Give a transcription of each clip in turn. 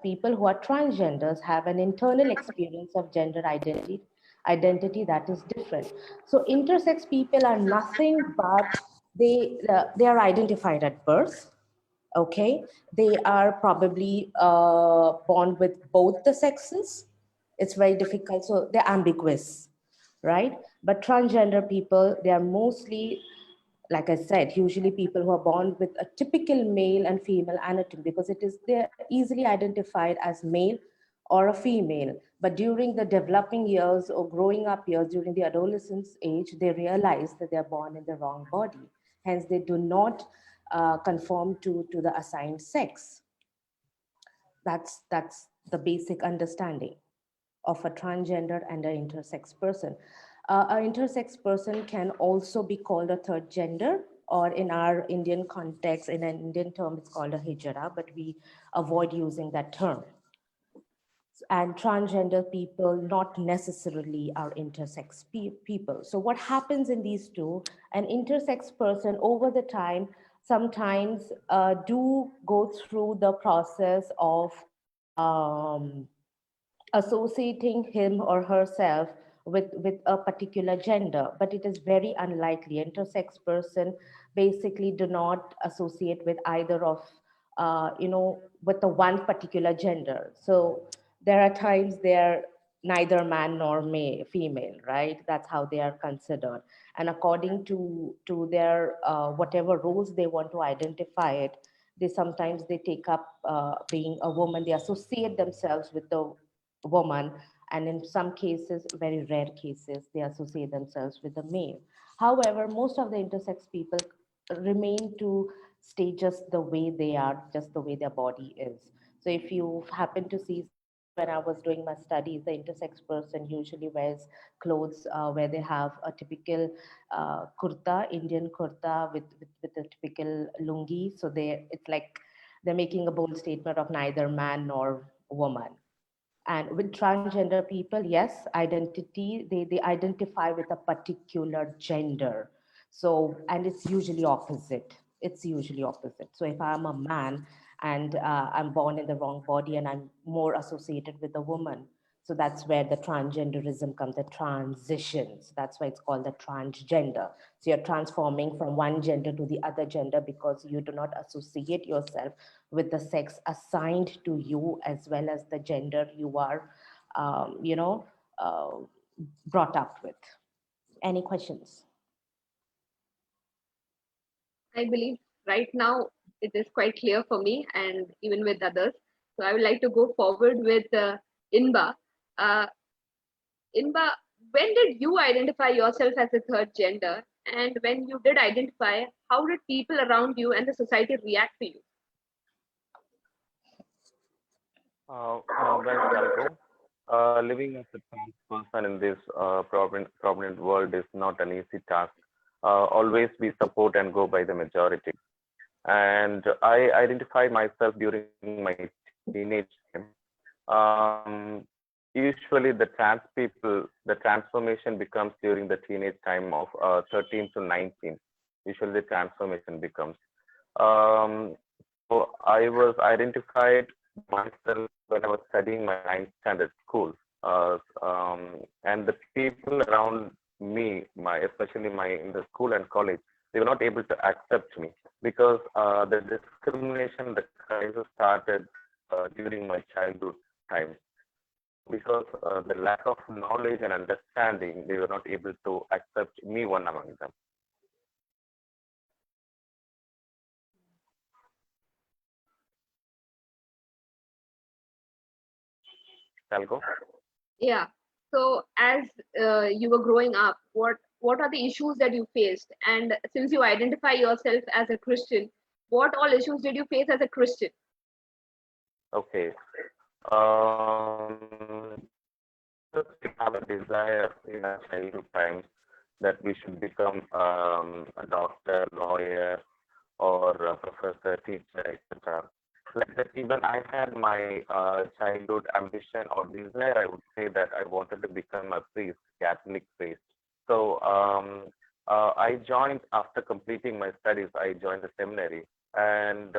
people who are transgenders have an internal experience of gender identity that is different. So intersex people are nothing but they are identified at birth. Okay, they are probably born with both the sexes. It's very difficult, so they're ambiguous, right? But transgender people, they are mostly, like I said, usually people who are born with a typical male and female anatomy, because it is they're easily identified as male or a female. But during the developing years or growing up years, during the adolescence age, they realize that they're born in the wrong body. Hence, they do not conform to the assigned sex. That's the basic understanding of a transgender and an intersex person. An intersex person can also be called a third gender, or in our Indian context, in an Indian term, it's called a hijra, but we avoid using that term. And transgender people not necessarily are intersex people. So what happens in these two, an intersex person over the time sometimes do go through the process of um, associating him or herself with a particular gender, but it is very unlikely. Intersex person basically do not associate with either of with the one particular gender. So there are times they're neither man nor female, right? That's how they are considered. And according to their whatever roles they want to identify it, they sometimes they take up being a woman. They associate themselves with the woman, and in some cases, very rare cases, they associate themselves with the male. However, most of the intersex people remain to stay just the way they are, just the way their body is. So if you happen to see, when I was doing my studies, the intersex person usually wears clothes where they have a typical kurta, Indian kurta with a typical lungi. So it's like they're making a bold statement of neither man nor woman. And with transgender people, yes, identity, they identify with a particular gender. So, and it's usually opposite. It's usually opposite. So if I'm a man and I'm born in the wrong body and I'm more associated with a woman, so that's where the transgenderism comes, the transitions. That's why it's called the transgender. So you're transforming from one gender to the other gender because you do not associate yourself with the sex assigned to you as well as the gender you are, um, you know, uh, brought up with. Any questions? I believe right now it is quite clear for me and even with others. So I would like to go forward with Inba. Uh, Inba, when did you identify yourself as a third gender? And when you did identify, how did people around you and the society react to you? Well, Falco, living as a trans person in this prominent world is not an easy task. Always we support and go by the majority. And I identify myself during my teenage time. Usually, the trans people, the transformation becomes during the teenage time of 13 to 19. Usually, the transformation becomes. Um, so I was identified myself when I was studying my ninth standard school. And the people around me, especially my in the school and college, they were not able to accept me because the discrimination, the crisis started during my childhood time. Because the lack of knowledge and understanding, they were not able to accept me one among them. Talgo? Yeah. So as you were growing up, what are the issues that you faced? And since you identify yourself as a Christian, what all issues did you face as a Christian? Okay. Um, just we have a desire in our childhood times that we should become a doctor, lawyer, or a professor, teacher, etc. Like that, even I had my childhood ambition or desire. I would say that I wanted to become a priest, Catholic priest. So I joined after completing my studies. I joined the seminary. And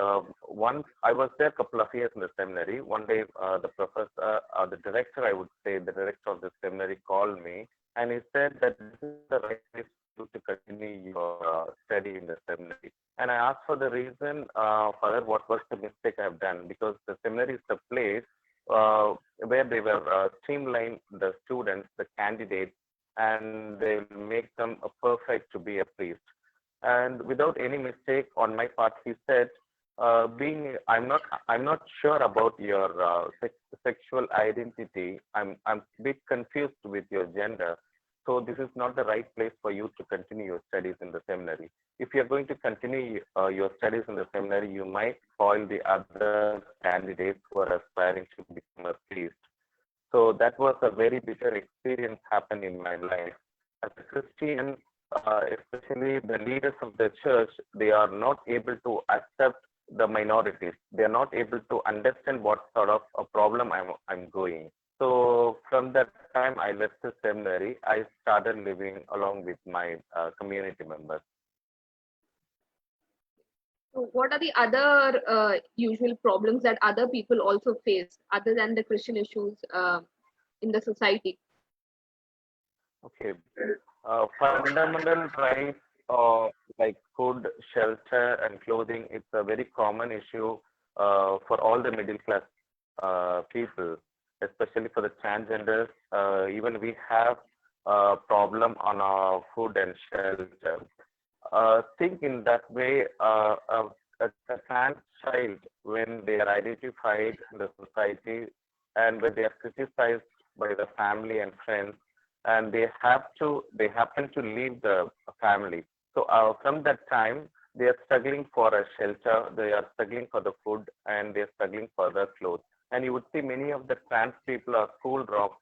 once I was there a couple of years in the seminary, one day the professor, the director, I would say, the director of the seminary called me and he said that this is the right place for you to continue your study in the seminary. And I asked for the reason, Father, what was the mistake I've done? Because the seminary is the place where they were streamline the students, the candidates, and they will make them perfect to be a priest. And without any mistake on my part, he said, "Being, I'm not sure about your sexual identity. I'm a bit confused with your gender. So this is not the right place for you to continue your studies in the seminary. If you're going to continue your studies in the seminary, you might spoil the other candidates who are aspiring to become a priest." So that was a very bitter experience happened in my life. As a Christian, especially the leaders of the church, they are not able to accept the minorities. They are not able to understand what sort of a problem I'm going. So from that time, I left the seminary. I started living along with my community members. So what are the other usual problems that other people also face other than the Christian issues in the society? Okay. Fundamental rights like food, shelter, and clothing, it's a very common issue for all the middle class people, especially for the transgenders. Even we have a problem on our food and shelter. Think in that way, a trans child, when they are identified in the society and when they are criticized by the family and friends, and they happen to leave the family. So from that time, they are struggling for a shelter, they are struggling for the food, and they are struggling for the clothes. And you would see many of the trans people are school drops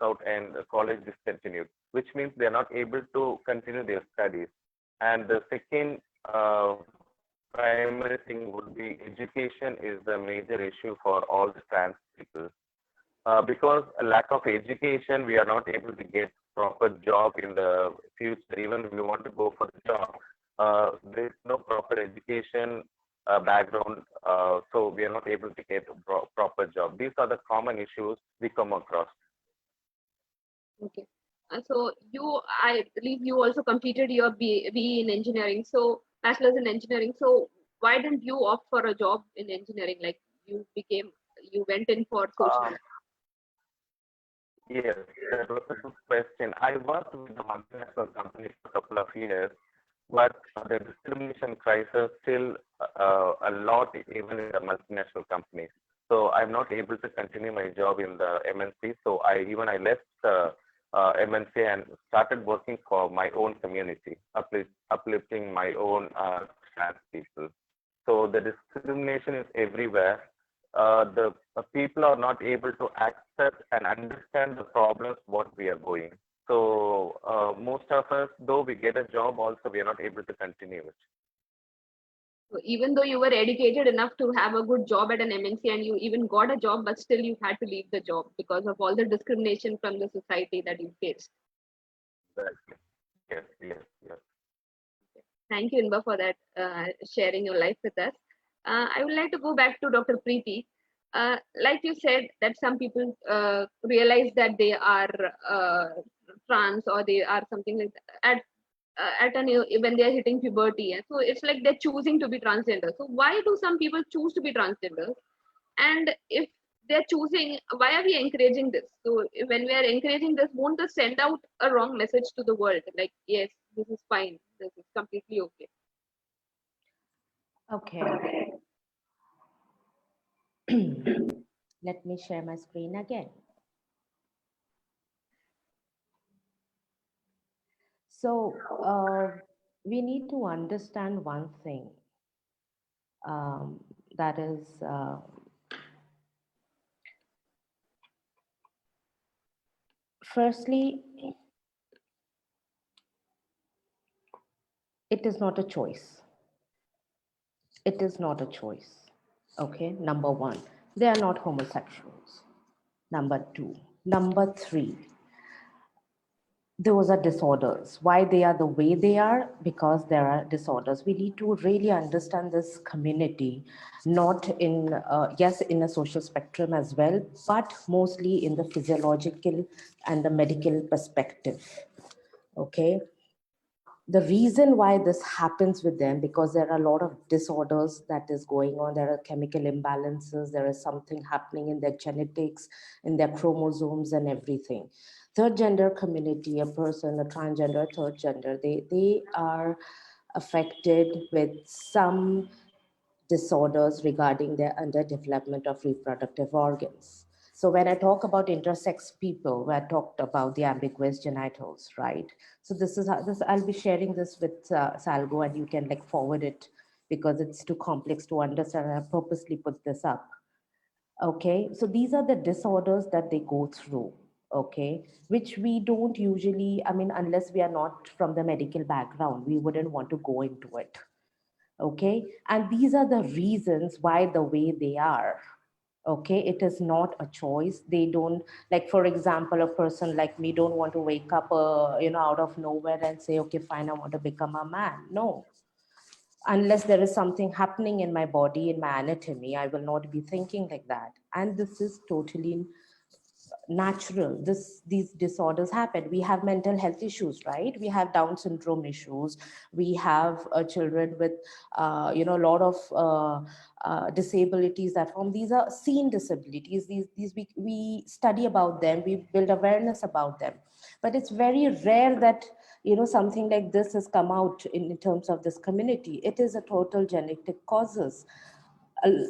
out and college discontinued, which means they are not able to continue their studies. And the second primary thing would be education is the major issue for all the trans people. Because a lack of education, we are not able to get proper job in the future. Even if we want to go for a job, there is no proper education background, so we are not able to get a proper job. These are the common issues we come across. Okay. So I believe you also completed your BE in engineering, so bachelor's in engineering. So why didn't you opt for a job in engineering? Like you went in for social. Yes, that was a good question. I worked with a multinational company for a couple of years, but the discrimination crisis still a lot even in the multinational companies. So I'm not able to continue my job in the MNC. So I left the MNC and started working for my own community, uplifting my own trans people. So the discrimination is everywhere. The people are not able to accept and understand the problems what we are going. So most of us, though we get a job, also we are not able to continue it. So even though you were educated enough to have a good job at an MNC and you even got a job, but still you had to leave the job because of all the discrimination from the society that you faced. Exactly. Yes, yes, yes. Thank you, Inba, for that sharing your life with us. I would like to go back to Dr. Preeti. Like you said, that some people realize that they are trans or they are something like that at when they are hitting puberty. And so it's like they're choosing to be transgender. So why do some people choose to be transgender? And if they're choosing, why are we encouraging this? So when we are encouraging this, won't this send out a wrong message to the world? Like, yes, this is fine. This is completely okay. Okay. Let me share my screen again. So we need to understand one thing. That is, firstly, it is not a choice. It is not a choice. Okay, number one, they are not homosexuals. Number two. Number three, those are disorders. Why they are the way they are? Because there are disorders. We need to really understand this community, not in, yes, in a social spectrum as well, but mostly in the physiological and the medical perspective. Okay. Now, the reason why this happens with them, because there are a lot of disorders that is going on. There are chemical imbalances. There is something happening in their genetics, in their chromosomes and everything. Third gender community, a person, a transgender, third gender, they are affected with some disorders regarding their underdevelopment of reproductive organs. So when I talk about intersex people, I talked about the ambiguous genitals, right? So this is how this. I'll be sharing this with Salgo, and you can like forward it because it's too complex to understand. I purposely put this up. Okay, so these are the disorders that they go through. Okay, which we don't usually. I mean, unless we are not from the medical background, we wouldn't want to go into it. Okay, and these are the reasons why the way they are. Okay, it is not a choice. They don't, like for example, a person like me don't want to wake up out of nowhere and say, okay, fine, I want to become a man. No, unless there is something happening in my body, in my anatomy, I will not be thinking like that. And this is totally natural. These disorders happen. We have mental health issues, right? We have Down syndrome issues. We have children with a lot of disabilities that form. These are seen disabilities. These we study about them, we build awareness about them, but it's very rare that something like this has come out in terms of this community. It is a total genetic causes.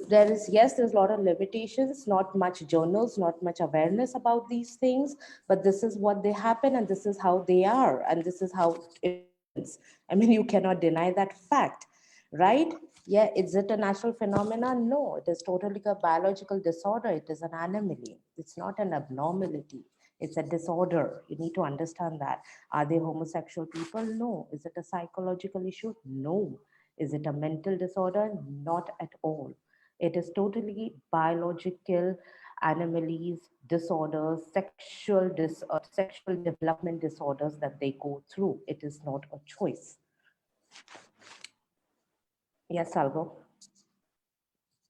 There is, yes, there's a lot of limitations, not much journals, not much awareness about these things, but this is what they happen, and this is how they are, and this is how it happens. I mean, you cannot deny that fact, right? Yeah, is it a natural phenomenon? No, it is totally a biological disorder. It is an anomaly. It's not an abnormality. It's a disorder. You need to understand that. Are they homosexual people? No. Is it a psychological issue? No. Is it a mental disorder? Not at all. It is totally biological anomalies, disorders, sexual development disorders that they go through. It is not a choice. Yes, Salvo.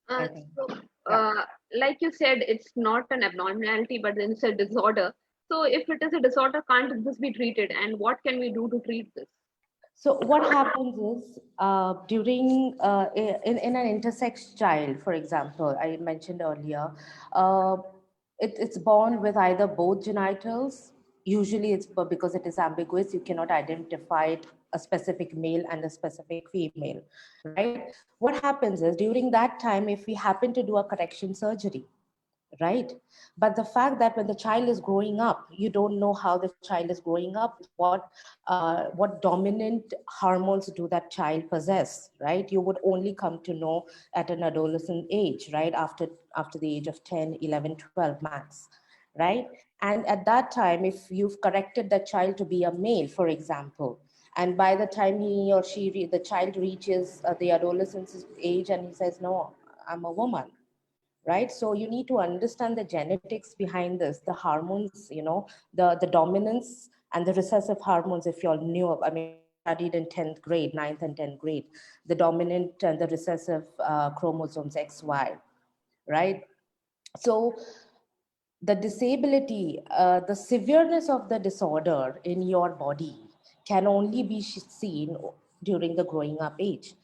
I think. So, Yeah. like you said, it's not an abnormality, but then it's a disorder. So, if it is a disorder, can't this be treated? And what can we do to treat this? So what happens is during in an intersex child, for example, I mentioned earlier, uh, it's born with either both genitals. Usually, because it is ambiguous. You cannot identify it, a specific male and a specific female, right? What happens is during that time, if we happen to do a correction surgery, right? But the fact that when the child is growing up, you don't know how the child is growing up, what dominant hormones do that child possess, right? You would only come to know at an adolescent age, right? After the age of 10, 11, 12 max, right? And at that time, if you've corrected the child to be a male, for example, and by the time he or the child reaches the adolescence age and he says, no, I'm a woman, right? So you need to understand the genetics behind this, the hormones, the dominance and the recessive hormones. If you're new, I mean, if you studied in 10th grade, ninth and 10th grade, the dominant and the recessive chromosomes XY, right? So the disability, the severeness of the disorder in your body can only be seen during the growing up age.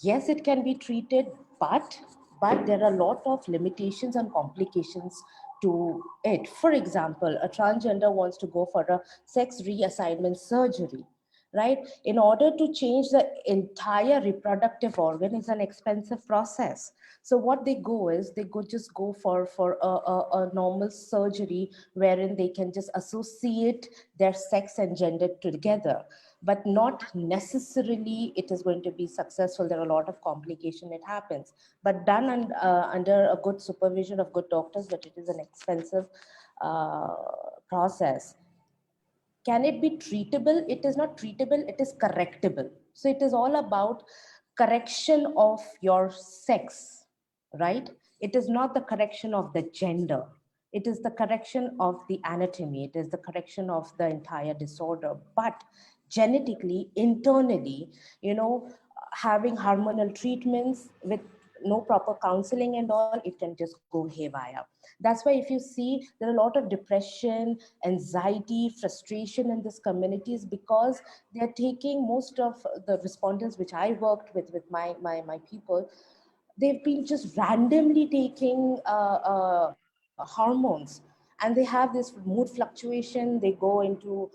Yes, it can be treated, but there are a lot of limitations and complications to it. For example, a transgender wants to go for a sex reassignment surgery, right? In order to change the entire reproductive organ is an expensive process. So what they go is they just go for a normal surgery wherein they can just associate their sex and gender together, but not necessarily it is going to be successful. There are a lot of complication, it happens, but done under a good supervision of good doctors, but it is an expensive uh, process. Can it be treatable? It is not treatable, it is correctable. So it is all about correction of your sex, right? It is not the correction of the gender. It is the correction of the anatomy. It is the correction of the entire disorder. But genetically, internally, having hormonal treatments with no proper counseling and all, it can just go haywire. That's why if you see, there are a lot of depression, anxiety, frustration in this communities, because they're taking most of the respondents which I worked with my people, they've been just randomly taking hormones, and they have this mood fluctuation. They go into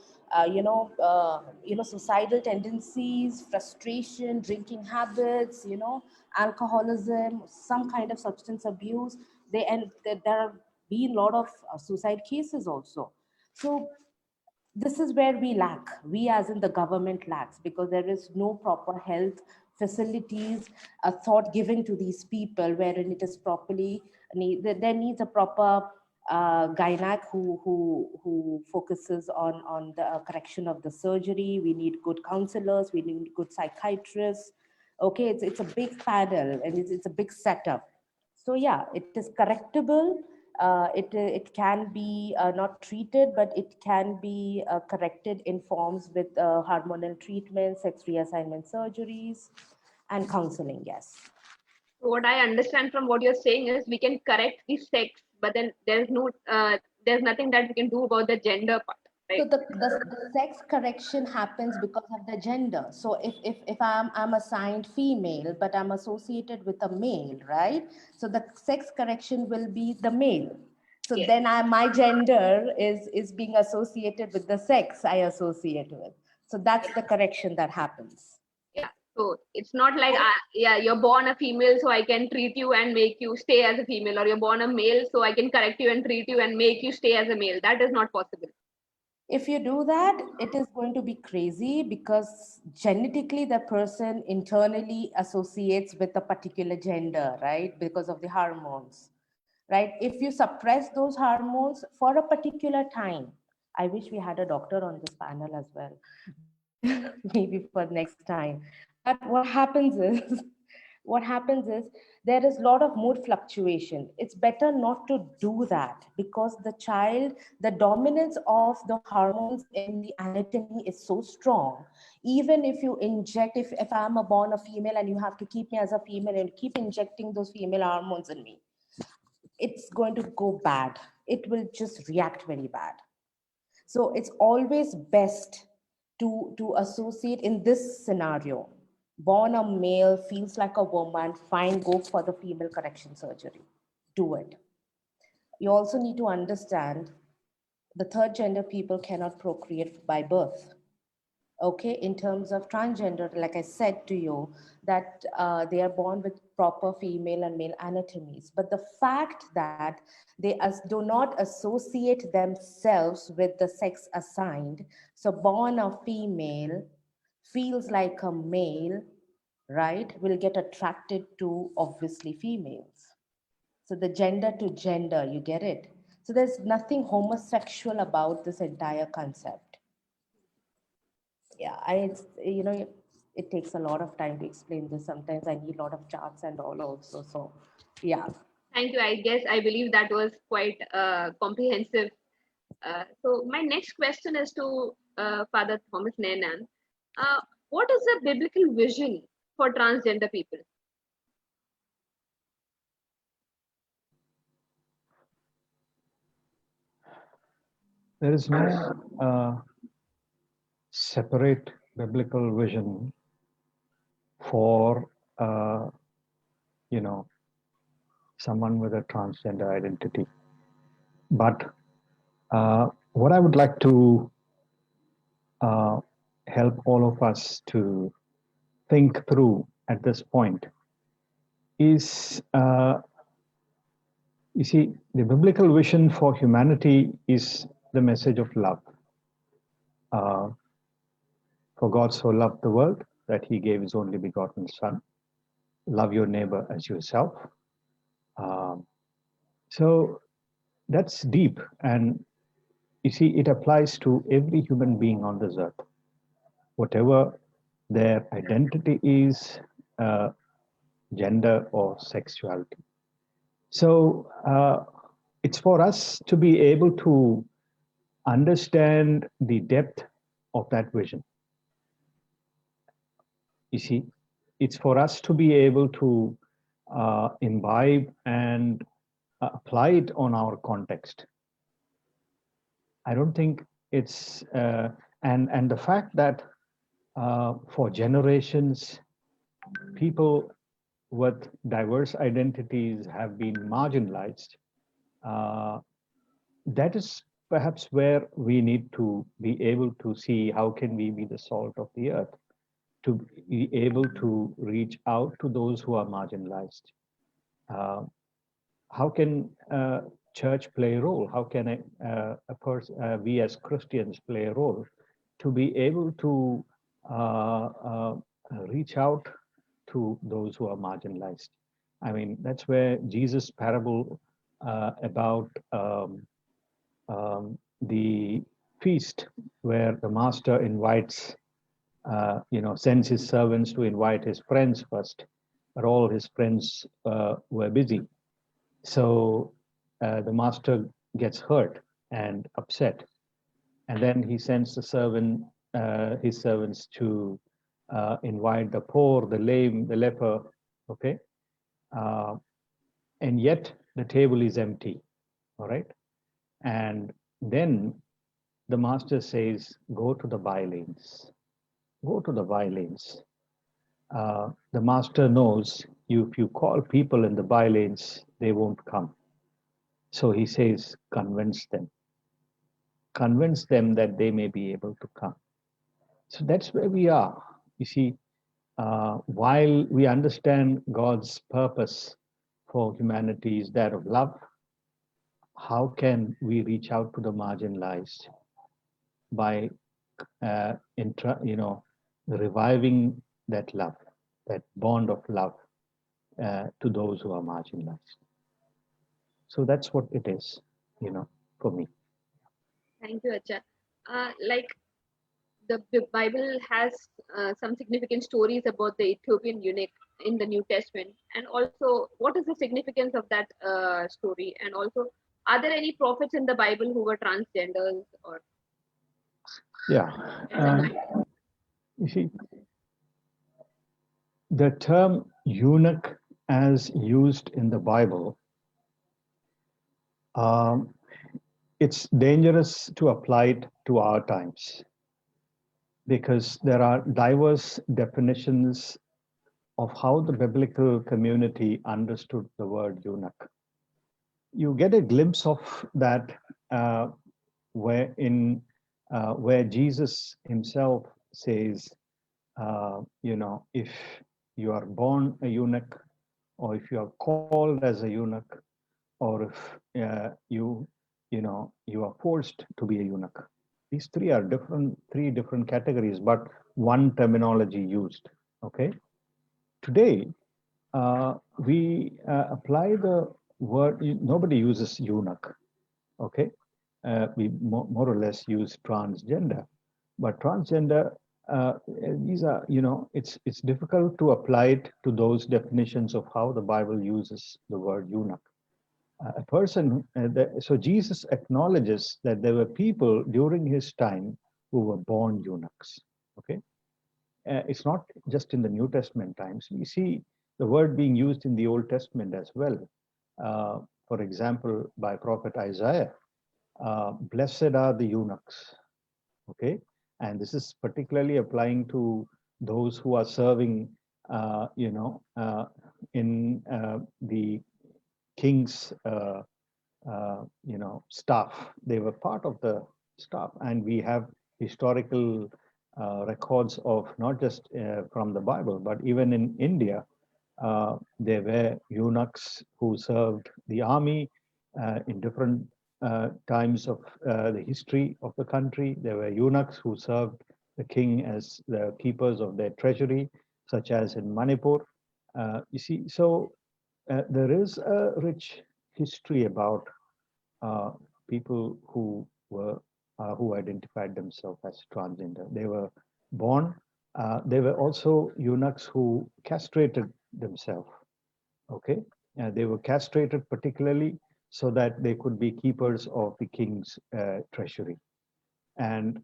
suicidal tendencies, frustration, drinking habits, alcoholism, some kind of substance abuse. There have been a lot of suicide cases also. So this is where we lack, we as in the government lacks, because there is no proper health facilities, a thought given to these people wherein it is properly there needs a proper gynac who focuses on the correction of the surgery. We need good counselors, we need good psychiatrists. Okay, it's a big panel, and it's a big setup. So yeah, it is correctable. It can be not treated, but it can be corrected in forms with hormonal treatment, sex reassignment surgeries, and counseling. Yes. What I understand from what you're saying is we can correct the sex, but then there's nothing that we can do about the gender part, So right? the sex correction happens because of the gender. So if I'm assigned female, but I'm associated with a male, right? So the sex correction will be the male. So Yes. then my gender is being associated with the sex I associate with. So that's the correction that happens. Yeah. So it's not like, yeah, you're born a female, so I can treat you and make you stay as a female, or you're born a male, so I can correct you and treat you and make you stay as a male. That is not possible. If you do that, it is going to be crazy, because genetically the person internally associates with a particular gender, right? Because of the hormones, right? If you suppress those hormones for a particular time, I wish we had a doctor on this panel as well, but maybe for next time. But what happens is, what happens is there is a lot of mood fluctuation. It's better not to do that, because the child, the dominance of the hormones in the anatomy is so strong. Even if you inject, if I'm a born a female and you have to keep me as a female and keep injecting those female hormones in me, it's going to go bad. It will just react very bad. So it's always best to associate in this scenario. Born a male, feels like a woman, fine, go for the female correction surgery. Do it. You also need to understand the third gender people cannot procreate by birth. Okay, in terms of transgender, like I said to you, that they are born with proper female and male anatomies, but the fact that they do not associate themselves with the sex assigned, so born a female, feels like a male, right, will get attracted to obviously females. So the gender to gender, you get it? So there's nothing homosexual about this entire concept. Yeah, it takes a lot of time to explain this. Sometimes I need a lot of charts and all also. So yeah. Thank you. I believe that was quite comprehensive. So my next question is to Father Thomas Nanan. Uh, what is the biblical vision for transgender people? There is no separate biblical vision for you know someone with a transgender identity. But what I would like to help all of us to think through at this point is, you see, the biblical vision for humanity is the message of love. Uh, for God so loved the world that he gave his only begotten Son. Love your neighbor as yourself. Um, so that's deep. And you see, it applies to every human being on this earth, whatever their identity is, gender or sexuality. So it's for us to be able to understand the depth of that vision. You see, it's for us to be able to imbibe and apply it on our context. I don't think it's and the fact that for generations people with diverse identities have been marginalized. Uh, that is perhaps where we need to be able to see how can we be the salt of the earth, to be able to reach out to those who are marginalized. Uh, how can church play a role? How can we as Christians play a role to be able to reach out to those who are marginalized? I mean, that's where Jesus' parable about the feast, where the master invites, sends his servants to invite his friends first, but all his friends were busy. So the master gets hurt and upset, and then he sends his servants to invite the poor, the lame, the leper. Okay, uh, and yet the table is empty. All right, and then the master says, "Go to the bylanes. Go to the bylanes." The master knows if you call people in the bylanes, they won't come. So he says, convince them that they may be able to come. So that's where we are. You see, while we understand God's purpose for humanity is that of love, how can we reach out to the marginalized by, reviving that love, that bond of love to those who are marginalized? So that's what it is, for me. Thank you, Acha. Like the Bible has some significant stories about the Ethiopian eunuch in the New Testament, and also what is the significance of that story? And also, are there any prophets in the Bible who were transgenders or? Yeah. You see, the term eunuch as used in the Bible, um, it's dangerous to apply it to our times because there are diverse definitions of how the biblical community understood the word eunuch. You get a glimpse of that uh, where Jesus himself says, if you are born a eunuch, or if you are called as a eunuch, or if you are forced to be a eunuch. These three different categories, but one terminology used. Okay. Today, we apply the word. Nobody uses eunuch. Okay. We more or less use transgender, but transgender. These are, it's difficult to apply it to those definitions of how the Bible uses the word eunuch. A person, so Jesus acknowledges that there were people during his time who were born eunuchs. Okay, it's not just in the New Testament times. We see the word being used in the Old Testament as well. For example, by prophet Isaiah, blessed are the eunuchs. Okay, and this is particularly applying to those who are serving, in the king's staff. They were part of the staff, and we have historical records of not just from the Bible, but even in India, there were eunuchs who served the army in different times of the history of the country. There were eunuchs who served the king as the keepers of their treasury, such as in Manipur. You see, so there is a rich history about uh, people who identified themselves as transgender. They were born. They were also eunuchs who castrated themselves. Okay, they were castrated particularly so that they could be keepers of the king's treasury. And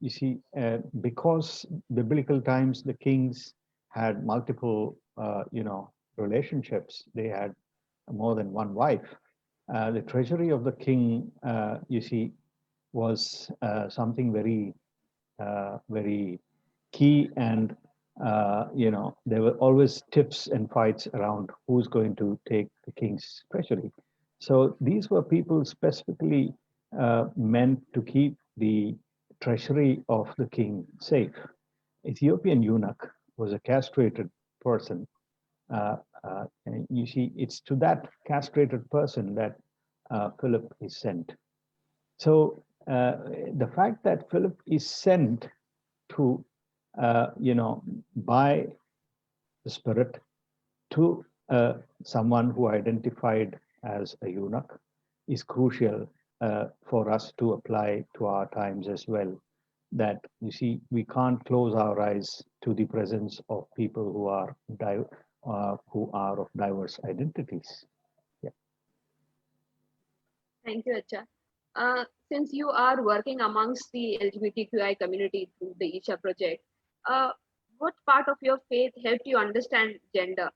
you see, because biblical times the kings had multiple relationships. They had more than one wife. The treasury of the king, you see, was something very key, and there were always tips and fights around who's going to take the king's treasury. So these were people specifically meant to keep the treasury of the king safe. Ethiopian eunuch was a castrated person. And you see, it's to that castrated person that Philip is sent. So the fact that Philip is sent to, by the Spirit to someone who identified as a eunuch is crucial for us to apply to our times as well. That you see, we can't close our eyes to the presence of people who are of diverse identities. Yeah. Thank you, Acha. Since you are working amongst the LGBTQI community through the Isha project, what part of your faith helped you understand gender?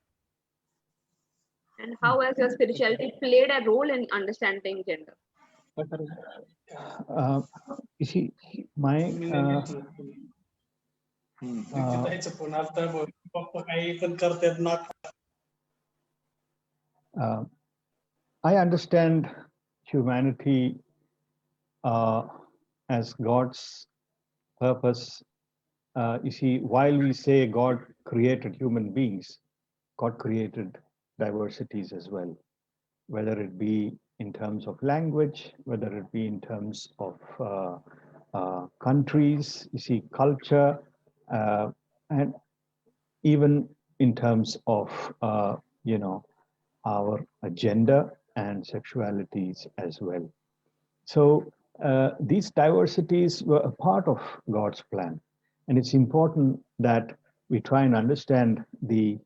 And how has your spirituality played a role in understanding gender? You see, my I understand humanity as God's purpose. You see, while we say God created human beings, God created diversities as well, whether it be in terms of language, whether it be in terms of countries, you see, culture, and even in terms of, our gender and sexualities as well. So these diversities were a part of God's plan. And it's important that we try and understand the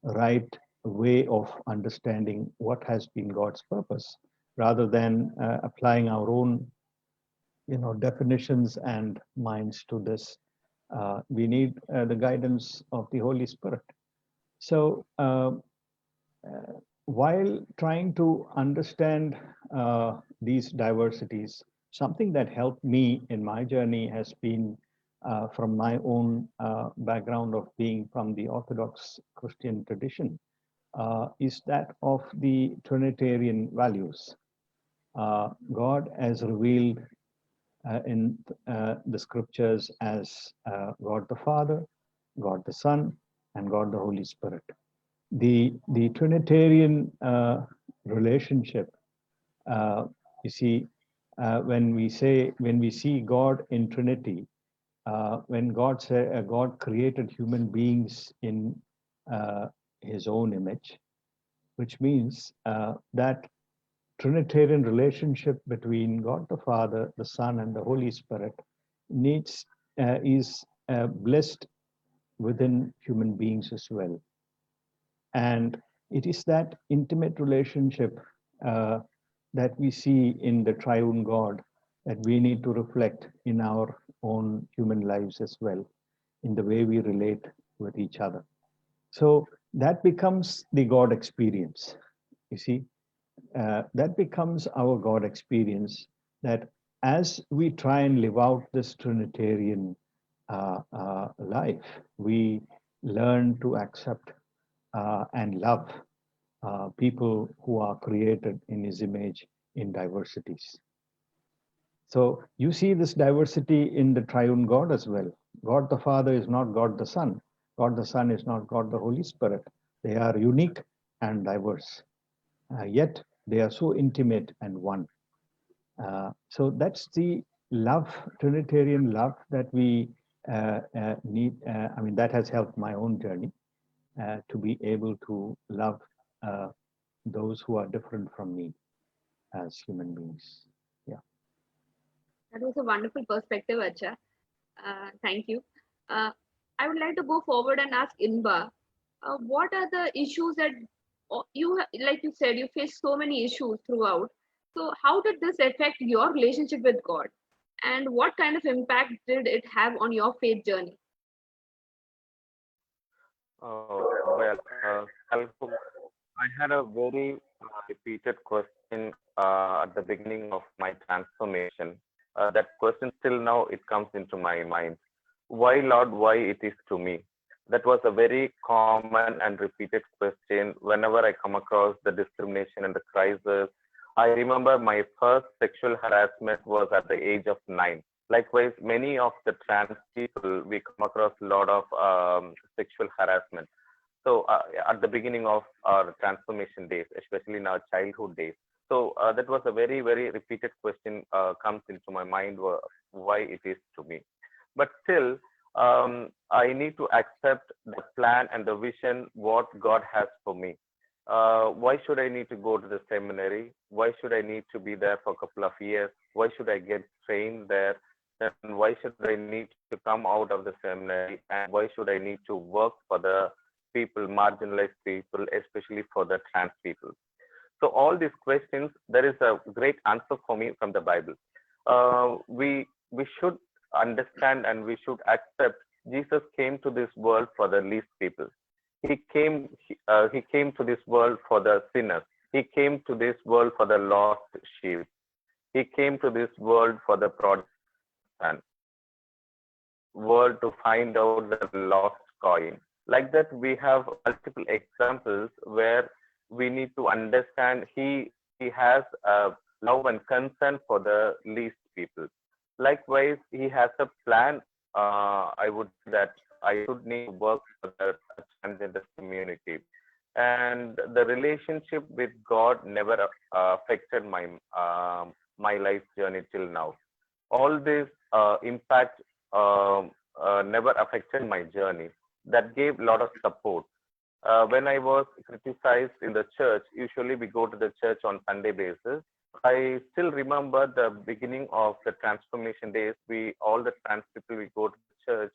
right way of understanding what has been God's purpose, rather than applying our own, definitions and minds to this. We need the guidance of the Holy Spirit. So while trying to understand these diversities, something that helped me in my journey has been from my own background of being from the Orthodox Christian tradition, is that of the Trinitarian values. God has revealed in the scriptures as God the Father, God the Son, and God the Holy Spirit. The Trinitarian relationship, you see, when we see God in Trinity, when God created human beings in His own image, which means that Trinitarian relationship between God the Father, the Son, and the Holy Spirit is blessed within human beings as well. And it is that intimate relationship that we see in the triune God that we need to reflect in our own human lives as well, in the way we relate with each other. So that becomes the God experience. You see, that becomes our God experience, that as we try and live out this Trinitarian life, we learn to accept and love people who are created in His image in diversities. So you see this diversity in the triune God as well. God the Father is not God the Son. God the Son is not God the Holy Spirit. They are unique and diverse. Yet they are so intimate and one. So that's the love, Trinitarian love, that we need. That has helped my own journey to be able to love those who are different from me as human beings. Yeah. That was a wonderful perspective, Acha. Thank you. I would like to go forward and ask Inba, what are the issues that like you said, you faced so many issues throughout. So how did this affect your relationship with God, and what kind of impact did it have on your faith journey? Well, Kalpuk, I had a very repeated question at the beginning of my transformation. That question still now it comes into my mind. Why, Lord, why it is to me? That was a very common and repeated question whenever I come across the discrimination and the crisis. I remember my first sexual harassment was at the age of 9. Likewise, many of the trans people, we come across a lot of sexual harassment. So at the beginning of our transformation days, especially in our childhood days. So that was a very, very repeated question comes into my mind why it is to me. But still, I need to accept the plan and the vision what God has for me. Why should I need to go to the seminary? Why should I need to be there for a couple of years? Why should I get trained there? And why should I need to come out of the seminary? And why should I need to work for the people, marginalized people, especially for the trans people? So all these questions, there is a great answer for me from the Bible. We should understand and we should accept Jesus came to this world for the least people. He came to this world for the sinners. He came to this world for the lost sheep. He came to this world for the prodigal son. He came to this world to find out the lost coin. Like that, we have multiple examples where we need to understand he has a love and concern for the least people. Likewise, he has a plan. I would say that I should need to work for the transgender community, and the relationship with God never affected my life journey till now. All this impact never affected my journey. That gave a lot of support. When I was criticized in the church, usually we go to the church on Sunday basis. I still remember the beginning of the transformation days. We all the trans people we go to the church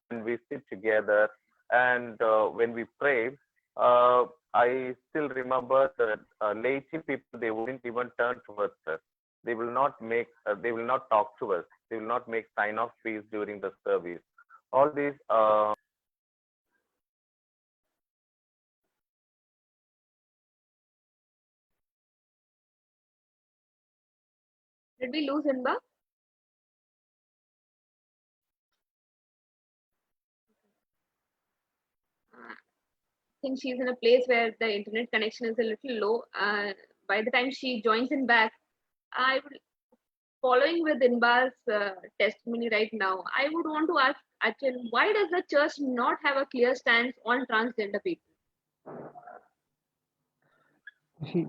and we sit together, and when we pray, I still remember the laity people. They wouldn't even turn towards us. They will not make. They will not talk to us. They will not make sign of peace during the service. All these Did we lose Inba? I think she's in a place where the internet connection is a little low. By the time she joins in back, I would, following with Inba's testimony right now, I would want to ask Achin, why does the church not have a clear stance on transgender people? See,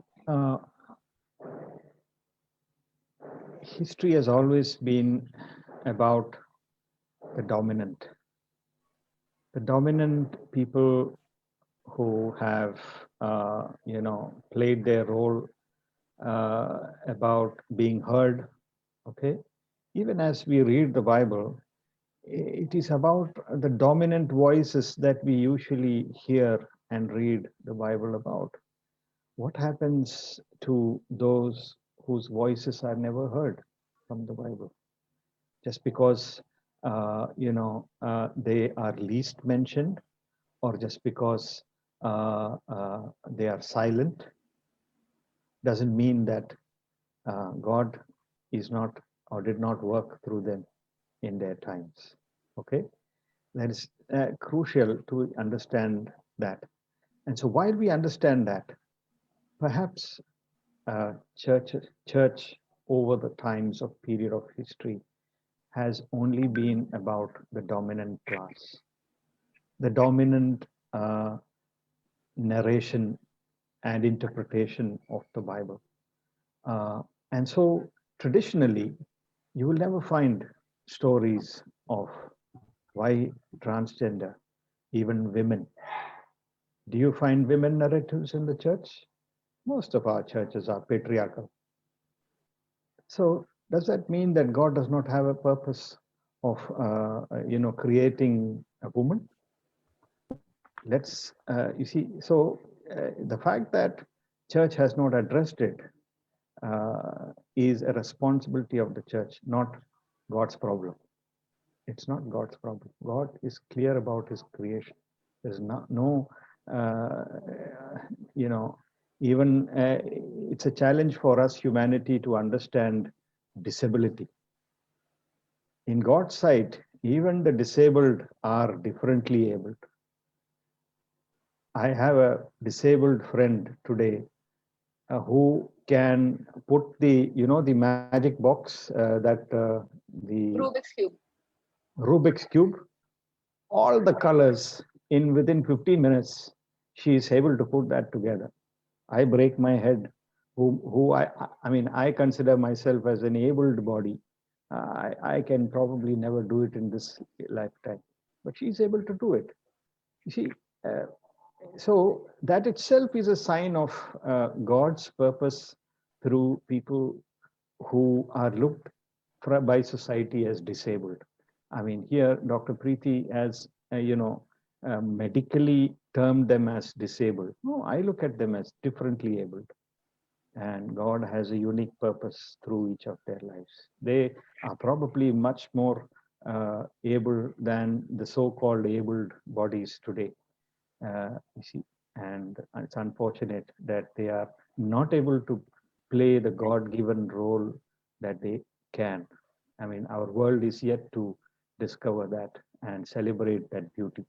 history has always been about the dominant. The dominant people who have, played their role about being heard. Okay, even as we read the Bible, it is about the dominant voices that we usually hear and read the Bible about. What happens to those whose voices are never heard from the Bible? Just because they are least mentioned, or just because they are silent, doesn't mean that God is not or did not work through them in their times. Okay, that is crucial to understand that. And so, while we understand that, perhaps church over the times of period of history has only been about the dominant class, the dominant narration and interpretation of the Bible. And so traditionally, you will never find stories of why transgender, even women. Do you find women narratives in the church? Most of our churches are patriarchal. So does that mean that God does not have a purpose of creating a woman? Let's you see. So the fact that church has not addressed it is a responsibility of the church, not God's problem. It's not God's problem. God is clear about his creation. There's no uh, you know, even it's a challenge for us, humanity, to understand disability. In God's sight, even the disabled are differently abled. I have a disabled friend today who can put the magic box that the Rubik's Cube. Rubik's cube, all the colors in within 15 minutes. She is able to put that together. I break my head. I mean, I consider myself as an able body. I can probably never do it in this lifetime, but she's able to do it. You see, uh, so that itself is a sign of God's purpose through people who are looked by society as disabled. I mean, here Dr. Preeti has, medically termed them as disabled. No, I look at them as differently abled. And God has a unique purpose through each of their lives. They are probably much more able than the so-called abled bodies today. You see, and it's unfortunate that they are not able to play the God-given role that they can. I mean, our world is yet to discover that and celebrate that beauty.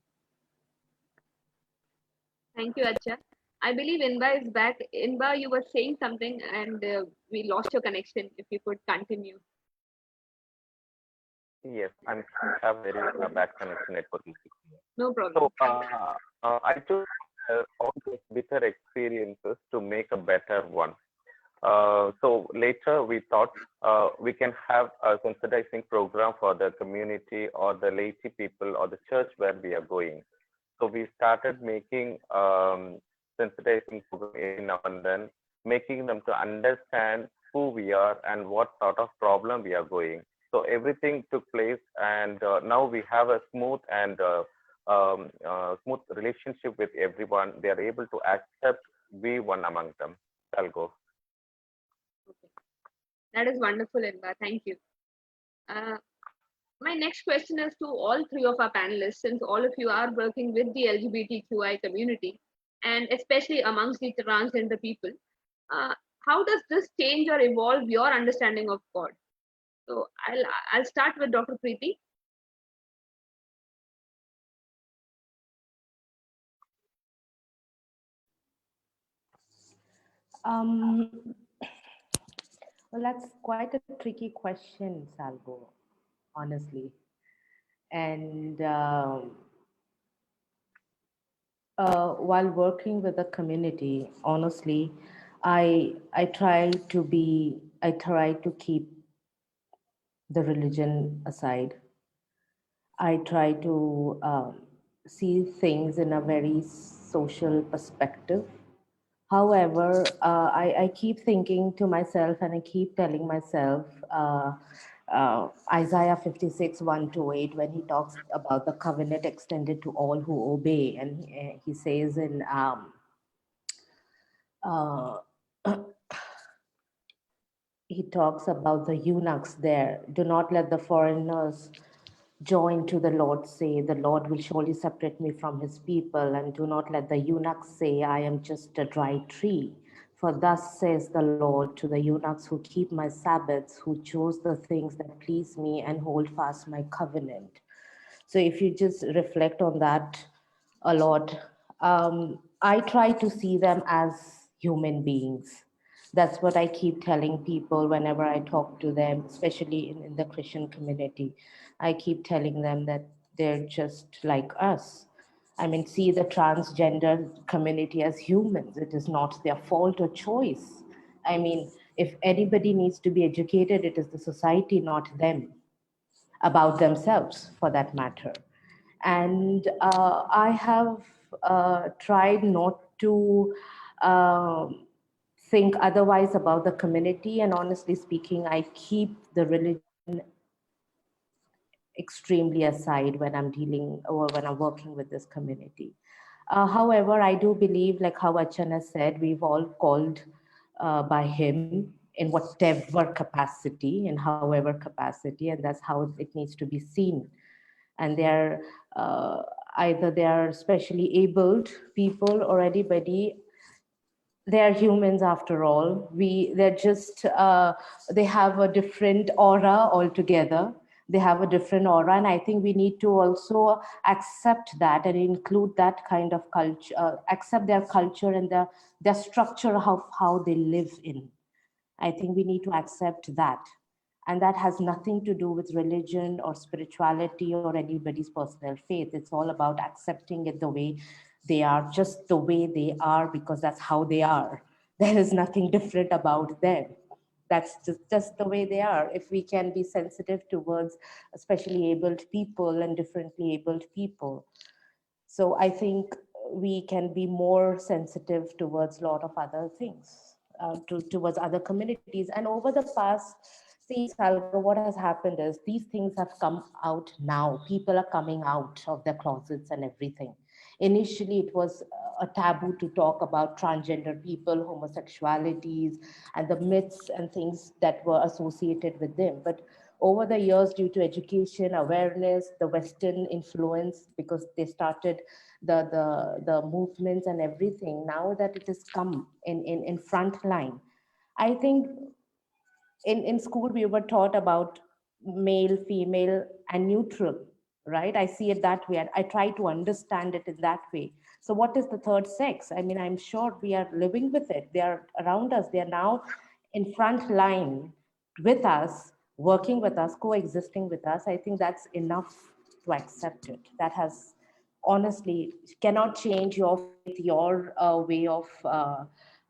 Thank you, Acha. I believe Inba is back. Inba, you were saying something and we lost your connection. If you could continue. Yes, I'm have very bad connection network issue. No problem. So I took all those bitter experiences to make a better one. So later we thought we can have a sensitizing program for the community or the laity people or the church where we are going. So we started making sensitizing program every now and then, making them to understand who we are and what sort of problem we are going. So everything took place, and now we have a smooth and smooth relationship with everyone. They are able to accept we one among them. I'll go. Okay. That is wonderful, Inba. Thank you. Uh, my next question is to all three of our panelists, since all of you are working with the LGBTQI community and especially amongst the transgender people. Uh, how does this change or evolve your understanding of God? So I'll start with Dr. Preeti. Um, well, that's quite a tricky question, Salvo, honestly. And while working with the community, honestly, I try to keep the religion aside. I try to see things in a very social perspective. However, I keep thinking to myself and I keep telling myself Isaiah 56, 1 to 8, when he talks about the covenant extended to all who obey. And he says in uh, he talks about the eunuchs there. Do not let the foreigners join to the Lord say, the Lord will surely separate me from his people. And do not let the eunuchs say, I am just a dry tree. For thus says the Lord to the eunuchs who keep my Sabbaths, who chose the things that please me and hold fast my covenant. So if you just reflect on that a lot, I try to see them as human beings. That's what I keep telling people whenever I talk to them, especially in the Christian community. I keep telling them that they're just like us. I mean, see the transgender community as humans. It is not their fault or choice. I mean, if anybody needs to be educated, it is the society, not them, about themselves for that matter. And I have tried not to think otherwise about the community. And honestly speaking, I keep the religion extremely aside when I'm dealing or when I'm working with this community. However, I do believe, like how Achana said, we've all called by him in whatever capacity, in however capacity, and that's how it needs to be seen. And they're uh, either they are specially abled people or anybody. They're humans after all. They're just they have a different aura altogether. They have a different aura, and I think we need to also accept that and include that kind of culture, accept their culture and their structure of how they live in. I think we need to accept that. And that has nothing to do with religion or spirituality or anybody's personal faith. It's all about accepting it the way they are, just the way they are, because that's how they are. There is nothing different about them. That's just the way they are. If we can be sensitive towards especially abled people and differently abled people, so I think we can be more sensitive towards a lot of other things, towards other communities. And over the past, see, Salga, what has happened is these things have come out now. People are coming out of their closets and everything. Initially, it was a taboo to talk about transgender people, homosexualities, and the myths and things that were associated with them. But over the years, due to education, awareness, the Western influence, because they started the movements and everything, now that it has come in front line, I think in school we were taught about male, female, and neutral, right? I see it that way. I try to understand it in that way. So what is the third sex? I mean, I'm sure we are living with it. They are around us. They are now in front line with us, working with us, coexisting with us. I think that's enough to accept it. That has honestly cannot change your faith, your way of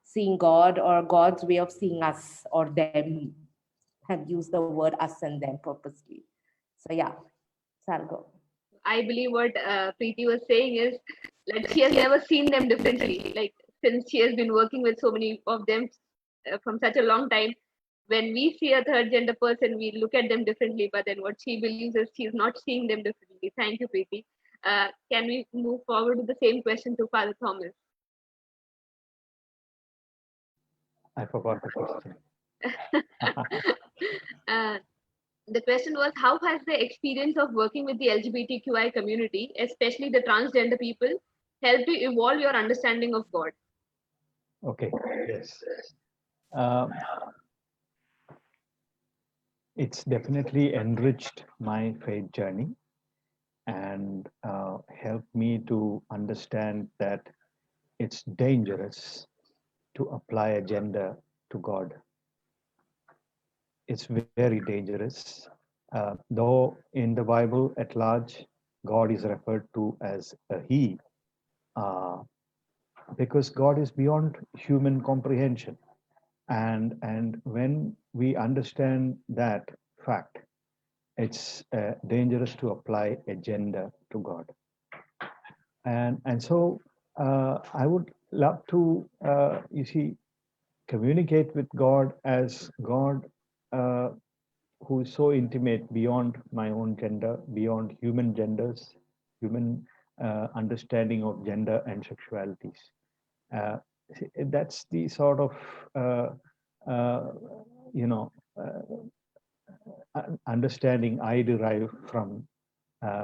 seeing God, or God's way of seeing us or them. Have used the word us and them purposely. So yeah, Sargo. I believe what Preeti was saying is that she has never seen them differently. Like since she has been working with so many of them from such a long time, when we see a third gender person, we look at them differently. But then what she believes is she's not seeing them differently. Thank you, Preeti. Can we move forward with the same question to Father Thomas? I forgot the question. uh, the question was, how has the experience of working with the LGBTQI community, especially the transgender people, helped you evolve your understanding of God? Okay, yes. Um, it's definitely enriched my faith journey and helped me to understand that it's dangerous to apply a gender to God. It's very dangerous. Though in the Bible at large, God is referred to as a He, uh, because God is beyond human comprehension. And when we understand that fact, it's dangerous to apply a gender to God. And so I would love to you see communicate with God as God, uh, who is so intimate beyond my own gender, beyond human genders, human understanding of gender and sexualities. Uh, that's the sort of uh, uh, you know understanding I derive from,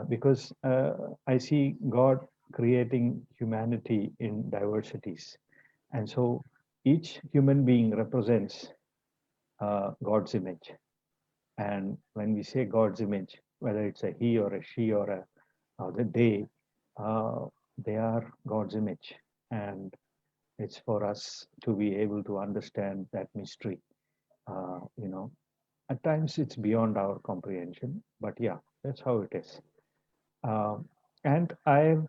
because I see God creating humanity in diversities, and so each human being represents God's image. And when we say God's image, whether it's a he or a she or a or the uh, they are God's image, and it's for us to be able to understand that mystery. You know, at times it's beyond our comprehension, but yeah, that's how it is. And I've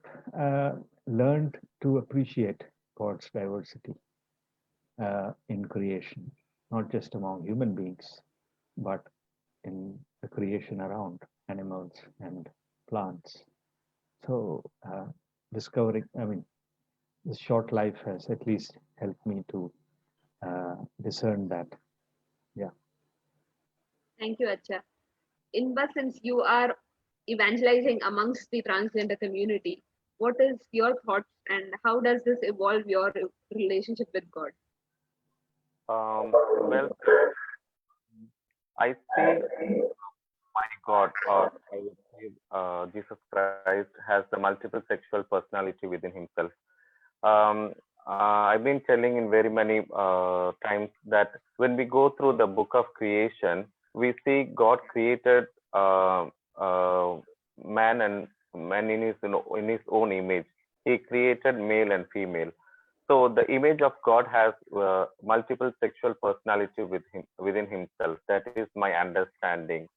learned to appreciate God's diversity in creation, not just among human beings, but in the creation around animals and plants. So, discovering, I mean, this short life has at least helped me to discern that. Yeah. Thank you, Acha. Inba, since you are evangelizing amongst the transgender community, what is your thoughts, and how does this evolve your relationship with God? Well, I see my God, or I would say Jesus Christ, has the multiple sexual personality within himself. Um, I've been telling in very many times that when we go through the book of creation, we see God created uh, man and man in his own image. He created male and female. So the image of God has multiple sexual personality within himself. That is my understanding,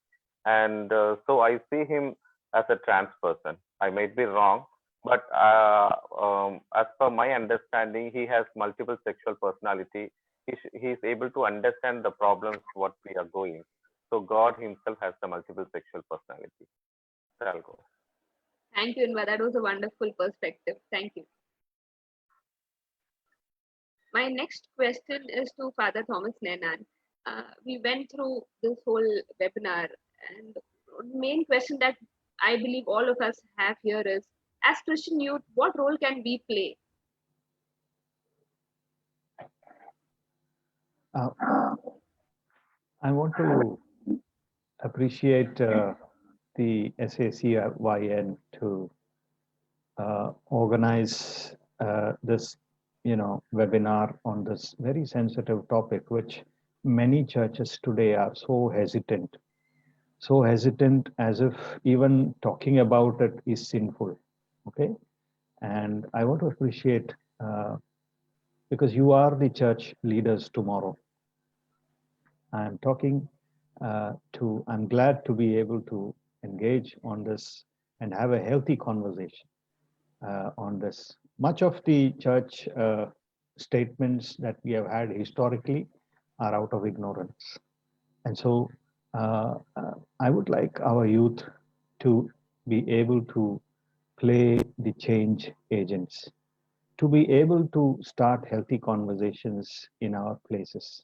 and so I see him as a trans person. I might be wrong, but as per my understanding, he has multiple sexual personality. He is able to understand the problems what we are going. So God Himself has the multiple sexual personality. There I'll go. Thank you, Inba. That was a wonderful perspective. Thank you. My next question is to Father Thomas Nenan. We went through this whole webinar, and the main question that I believe all of us have here is, as Christian youth, what role can we play? Uh, I want to appreciate the SACYN to organize this, webinar on this very sensitive topic, which many churches today are so hesitant as if even talking about it is sinful. Okay, and I want to appreciate because you are the church leaders tomorrow. I'm talking I'm glad to be able to engage on this and have a healthy conversation on this. Much of the church statements that we have had historically are out of ignorance. And so I would like our youth to be able to play the change agents, to be able to start healthy conversations in our places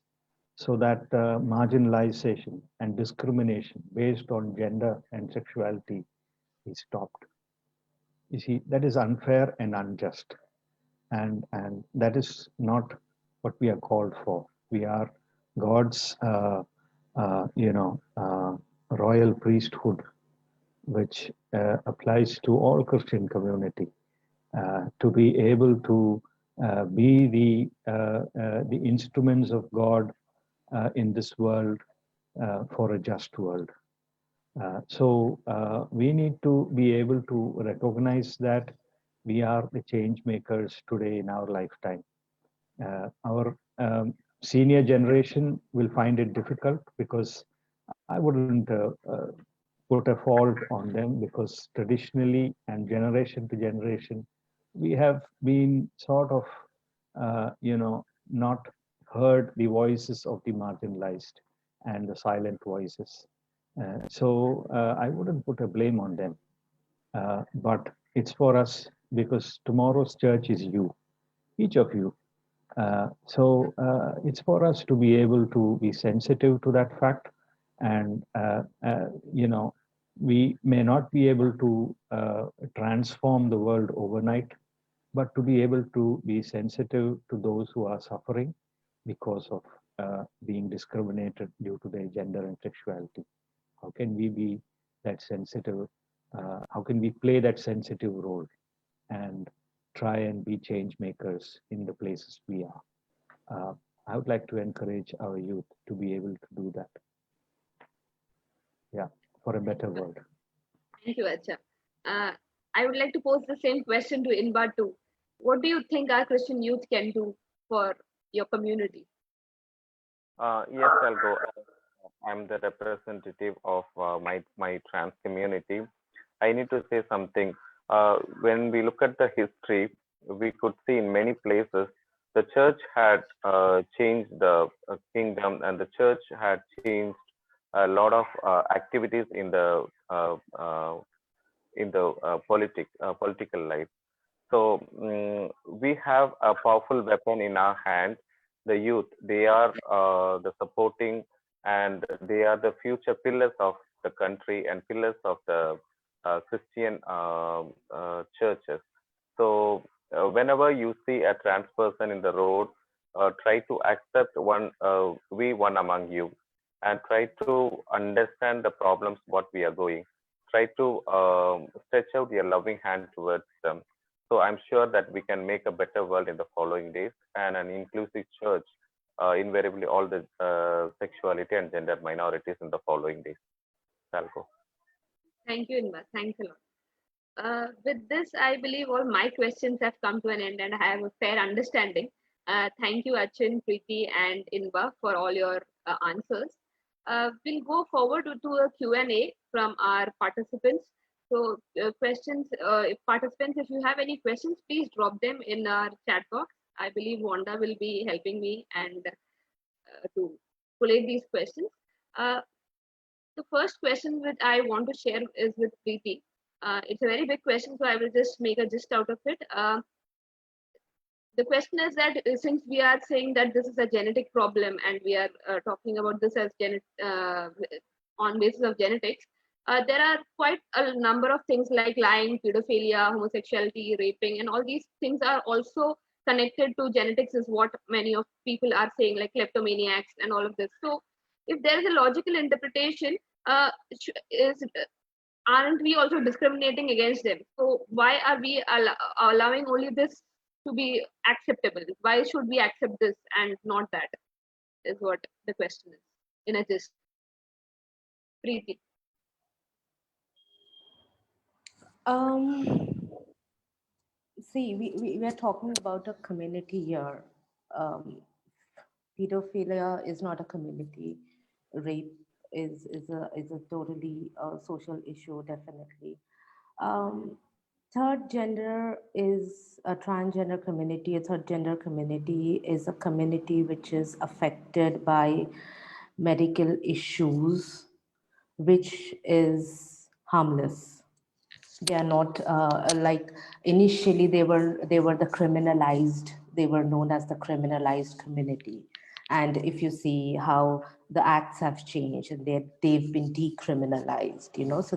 so that marginalization and discrimination based on gender and sexuality is stopped. You see, that is unfair and unjust. And that is not what we are called for. We are God's, royal priesthood, which applies to all Christian community, to be able to be the instruments of God in this world for a just world. So we need to be able to recognize that we are the change makers today in our lifetime. Our senior generation will find it difficult because I wouldn't put a fault on them because traditionally and generation to generation, we have been sort of, not heard the voices of the marginalized and the silent voices. So I wouldn't put a blame on them, but it's for us because tomorrow's church is you, each of you. So it's for us to be able to be sensitive to that fact, and we may not be able to transform the world overnight, but to be able to be sensitive to those who are suffering because of being discriminated due to their gender and sexuality. How can we be that sensitive? How can we play that sensitive role and try and be change makers in the places we are? Uh, I would like to encourage our youth to be able to do that. Yeah, for a better world. Thank you, Acha. Uh, I would like to pose the same question to Inba too. What do you think our Christian youth can do for your community? Yes, I'll go. I'm the representative of my trans community. I need to say something. When we look at the history, we could see in many places the church had changed the kingdom, and the church had changed a lot of activities in the political life. So we have a powerful weapon in our hand. The youth, they are the supporting, and they are the future pillars of the country and pillars of the Christian churches. So whenever you see a trans person in the road, try to accept one among you, and try to understand the problems what we are going. Try to stretch out your loving hand towards them. So I'm sure that we can make a better world in the following days, and an inclusive church invariably all the sexuality and gender minorities in the following days. Salko. Thank you, Inba. Thanks a lot. With this, I believe all my questions have come to an end and I have a fair understanding. Thank you, Achin, Preeti, and Inba for all your answers. We'll go forward to a Q&A from our participants. So, if participants, if you have any questions, please drop them in our chat box. I believe Wanda will be helping me and to collate these questions. Uh, the first question that I want to share is with Preeti. It's a very big question, so I will just make a gist out of it. The question is that since we are saying that this is a genetic problem and we are talking about this as on basis of genetics, there are quite a number of things like lying, pedophilia, homosexuality, raping, and all these things are also connected to genetics, is what many of people are saying, like kleptomaniacs and all of this. So, if there is a logical interpretation, is aren't we also discriminating against them? So why are we allowing only this to be acceptable? Why should we accept this and not that? Is what the question is in a gist. Preeti. See, we are talking about a community here. Um, Pedophilia is not a community. Rape is a totally social issue, definitely. Um, Third gender is a transgender community. A third gender community is a community which is affected by medical issues, which is harmless. They are not like initially they were the criminalized. They were known as the criminalized community. And if you see how the acts have changed and they've been decriminalized, so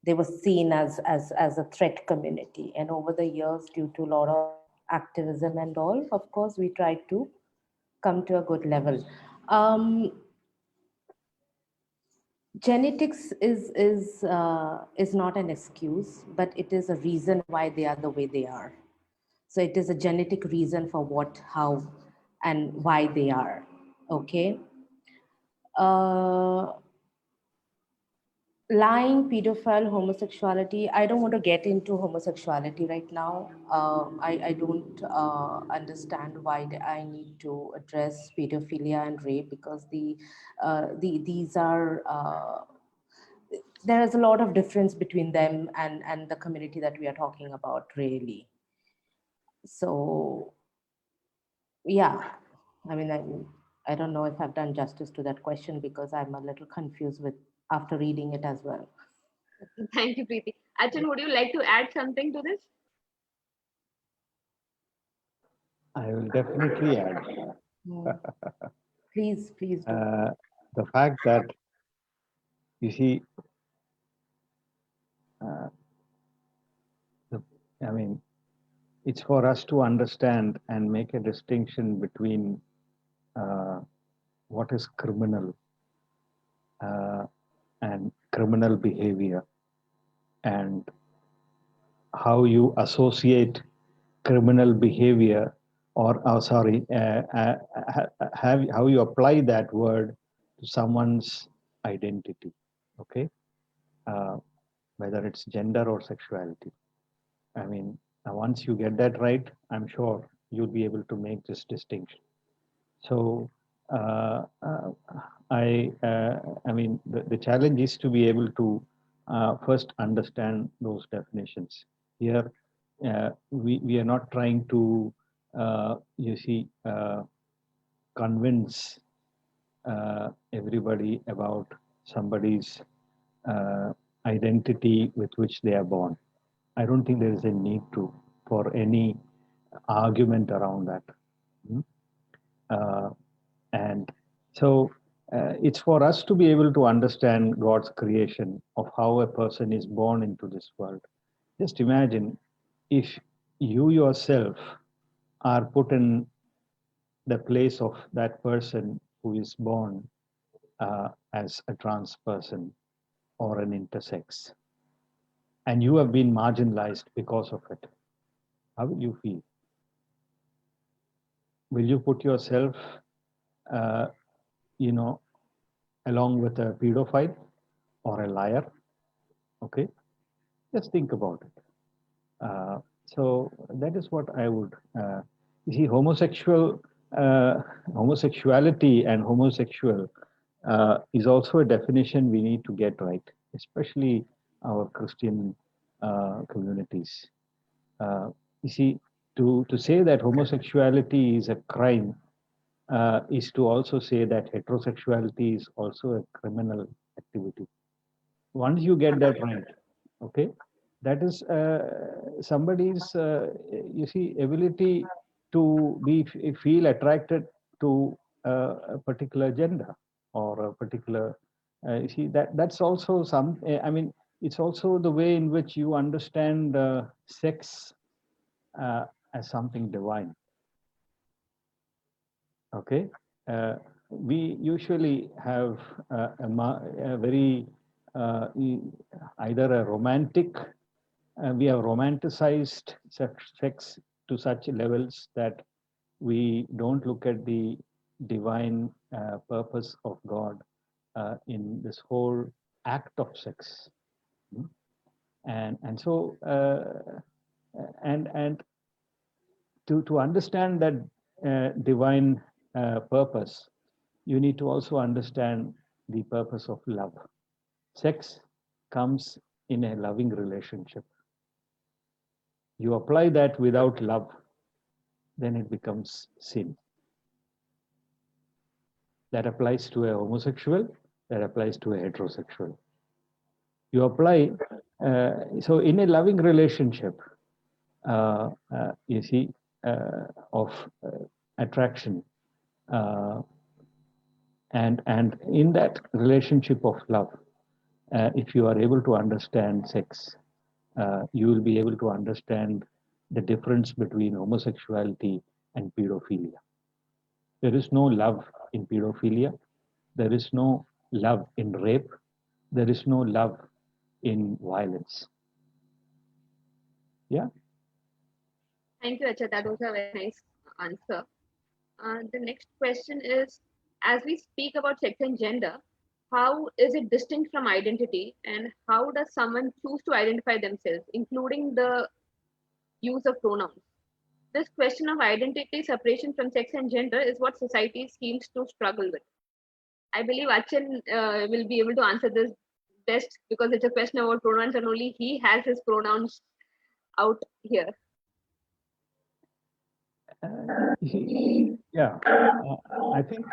they were seen as a threat community. And over the years, due to a lot of activism and all, of course, we tried to come to a good level. Um, Genetics is not an excuse, but it is a reason why they are the way they are. So it is a genetic reason for what, how, and why they are. Okay. Uh, Lying, pedophile, homosexuality. I don't want to get into homosexuality right now. I don't understand why I need to address pedophilia and rape, because these are there is a lot of difference between them and the community that we are talking about, really. So yeah, I mean, I don't know if I've done justice to that question, because I'm a little confused with after reading it as well. Thank you, Preeti. Achin, would you like to add something to this? I will definitely add Please do. the fact that, you see, uh, the, I mean, it's for us to understand and make a distinction between uh, what is criminal uh, and criminal behavior, and how you associate criminal behavior, or how you apply that word to someone's identity. Okay, uh, whether it's gender or sexuality. I mean, once you get that right, I'm sure you'll be able to make this distinction. So uh, uh, I mean, the challenge is to be able to first understand those definitions. Here, we are not trying to, you see, convince everybody about somebody's identity with which they are born. I don't think there is a need to for any argument around that. Hmm? Uh, and so it's for us to be able to understand God's creation of how a person is born into this world. Just imagine if you yourself are put in the place of that person who is born as a trans person or an intersex, and you have been marginalized because of it, how will you feel? Will you put yourself, uh, you know, along with a pedophile or a liar? Okay, just think about it. So that is what I would. You see, homosexuality and homosexual is also a definition we need to get right, especially our Christian communities. You see, to say that homosexuality is a crime is to also say that heterosexuality is also a criminal activity. Once you get that right, okay, that is somebody's, you see, ability to feel attracted to a particular gender or a particular, you see, that's also some, I mean, it's also the way in which you understand sex uh, as something divine. Okay, uh, we usually have a very either a romantic, we have romanticized sex to such levels that we don't look at the divine purpose of God in this whole act of sex. Hmm? And so and to understand that divine purpose, you need to also understand the purpose of love. Sex comes in a loving relationship. You apply that without love, then it becomes sin. That applies to a homosexual, that applies to a heterosexual. You apply, so in a loving relationship, you see, of attraction, uh, and in that relationship of love, if you are able to understand sex, you will be able to understand the difference between homosexuality and pedophilia. There is no love in pedophilia. There is no love in rape. There is no love in violence. Yeah. Thank you, Acha. That was a very nice answer. The next question is, as we speak about sex and gender, how is it distinct from identity, and how does someone choose to identify themselves, including the use of pronouns? This question of identity separation from sex and gender is what society seems to struggle with. I believe Achin will be able to answer this best because it's a question about pronouns and only he has his pronouns out here. Yeah. I think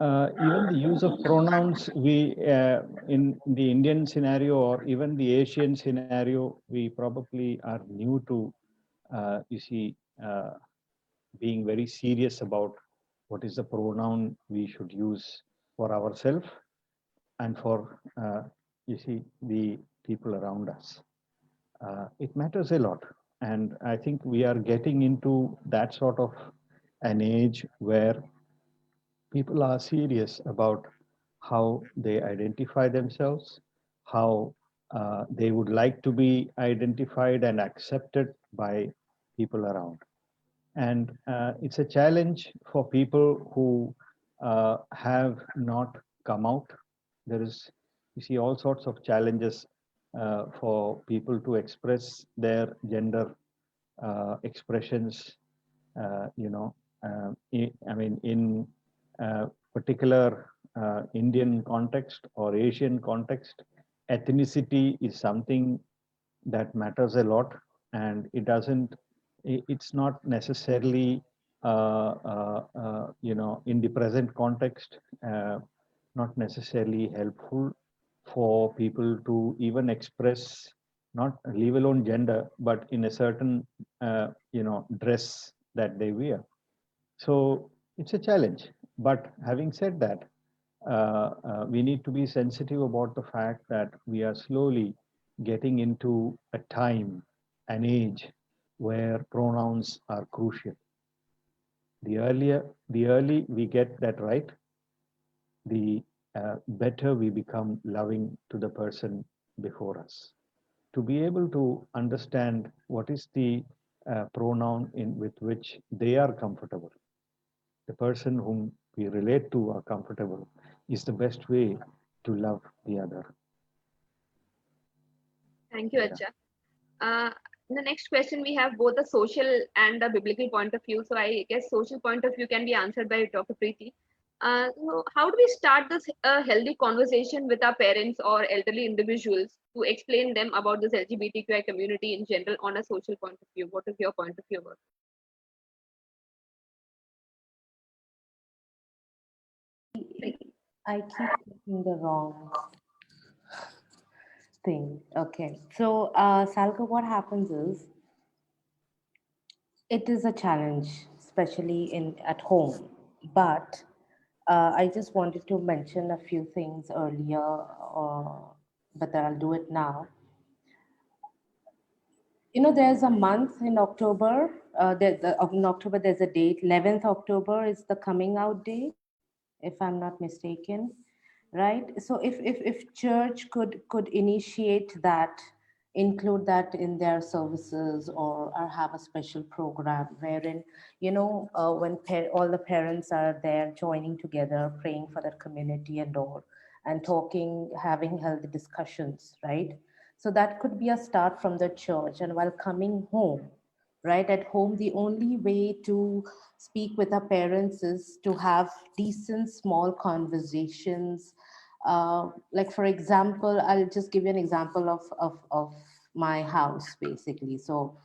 even the use of pronouns, we in the Indian scenario or even the Asian scenario, we probably are new to, you see, being very serious about what is the pronoun we should use for ourselves and for, you see, the people around us. It matters a lot. And I think we are getting into that sort of an age where people are serious about how they identify themselves, how they would like to be identified and accepted by people around. And it's a challenge for people who have not come out. There is, you see, all sorts of challenges for people to express their gender expressions. You know, I mean, in particular Indian context or Asian context, ethnicity is something that matters a lot, and it doesn't. It's not necessarily, you know, in the present context, not necessarily helpful for people to even express, not leave alone gender, but in a certain, you know, dress that they wear. So it's a challenge. But having said that, we need to be sensitive about the fact that we are slowly getting into a time an age where pronouns are crucial. The early we get that right, the better we become loving to the person before us. To be able to understand what is the pronoun in with which they are comfortable, the person whom we relate to are comfortable, is the best way to love the other. Thank you, Acha. Uh, the next question, we have both a social and a biblical point of view. So I guess social point of view can be answered by Dr. Preeti. So how do we start this healthy conversation with our parents or elderly individuals to explain them about this LGBTQI community in general on a social point of view? What is your point of view about it? I keep clicking the wrong thing. Okay. So, Salka, what happens is it is a challenge, especially in at home. But I just wanted to mention a few things earlier, but I'll do it now. You know, there's a month in October. In October, there's a date. 11th October is the coming out date, if I'm not mistaken, right? So if church could initiate that, include that in their services, or have a special program wherein, when all the parents are there joining together, praying for that community and all, and talking, having healthy discussions, right? So that could be a start from the church. And while coming home, right, at home, the only way to speak with our parents is to have decent small conversations. Like, for example, I'll just give you an example of my house, basically. So,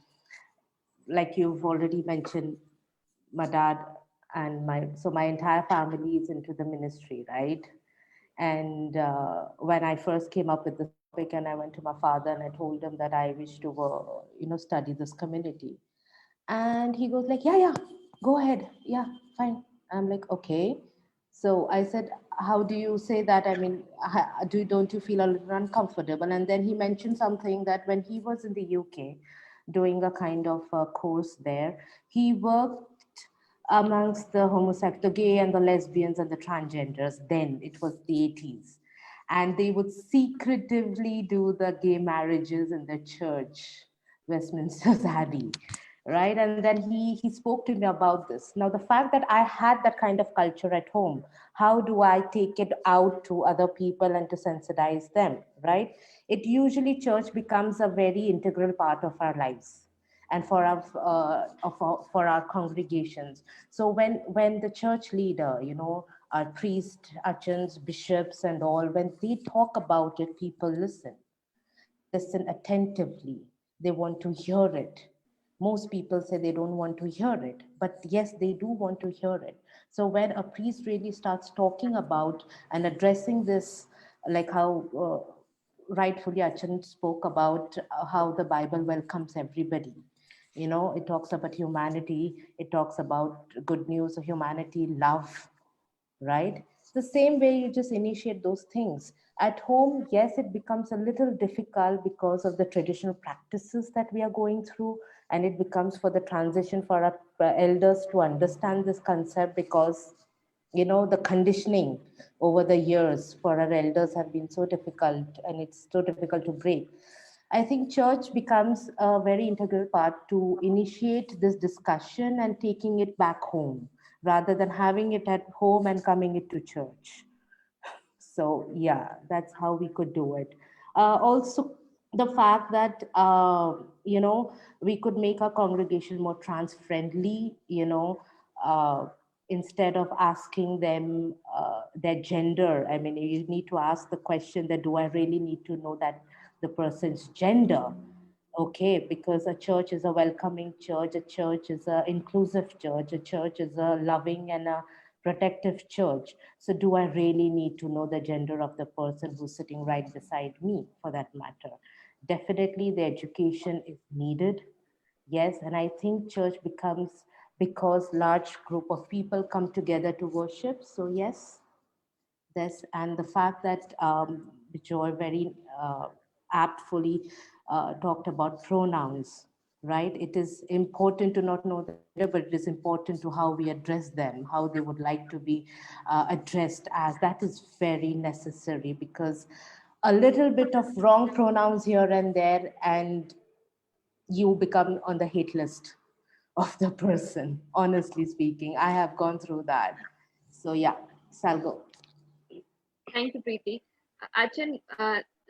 like you've already mentioned, my dad and my entire family is into the ministry, right? And when I first came up with this topic, and I went to my father and I told him that I wish to, study this community, and he goes like, yeah, go ahead, yeah, fine. I'm like, okay. So I said, how do you say that? I mean, don't you feel a little uncomfortable? And then he mentioned something that when he was in the UK doing a kind of course there, he worked amongst the homosexual, the gay and the lesbians and the transgenders. Then it was the 80s. And they would secretively do the gay marriages in the church, Westminster Abbey, right? And then he spoke to me about this. Now, the fact that I had that kind of culture at home, how do I take it out to other people and to sensitize them, right? It usually, church becomes a very integral part of our lives and for our congregations. So when the church leader, our priest, archons, bishops, and all, when they talk about it, people listen. They listen attentively. They want to hear it. Most people say they don't want to hear it, but yes, they do want to hear it. So when a priest really starts talking about and addressing this, like how rightfully Achan spoke about, how the Bible welcomes everybody. It talks about humanity, it talks about good news of humanity, love, right? The same way you just initiate those things. At home, yes, it becomes a little difficult because of the traditional practices that we are going through, and it becomes for the transition for our elders to understand this concept, because the conditioning over the years for our elders have been so difficult, and it's so difficult to break. I think church becomes a very integral part to initiate this discussion and taking it back home rather than having it at home and coming it to church. So yeah, that's how we could do it. Also, the fact that we could make our congregation more trans friendly. Uh, Instead of asking them their gender, I mean, you need to ask the question that, do I really need to know that the person's gender? Okay, because a church is a welcoming church, a church is a inclusive church, a church is a loving and a protective church. So do I really need to know the gender of the person who's sitting right beside me, for that matter? Definitely the education is needed. Yes, and I think church becomes, because large group of people come together to worship. So yes, this, and the fact that Joy very aptfully talked about pronouns. right? It is important to not know the gender, but it is important to how we address them, how they would like to be addressed as. That is very necessary, because a little bit of wrong pronouns here and there, and you become on the hate list of the person. Honestly speaking, I have gone through that. So yeah, Salgo. Thank you, Preeti. Achin,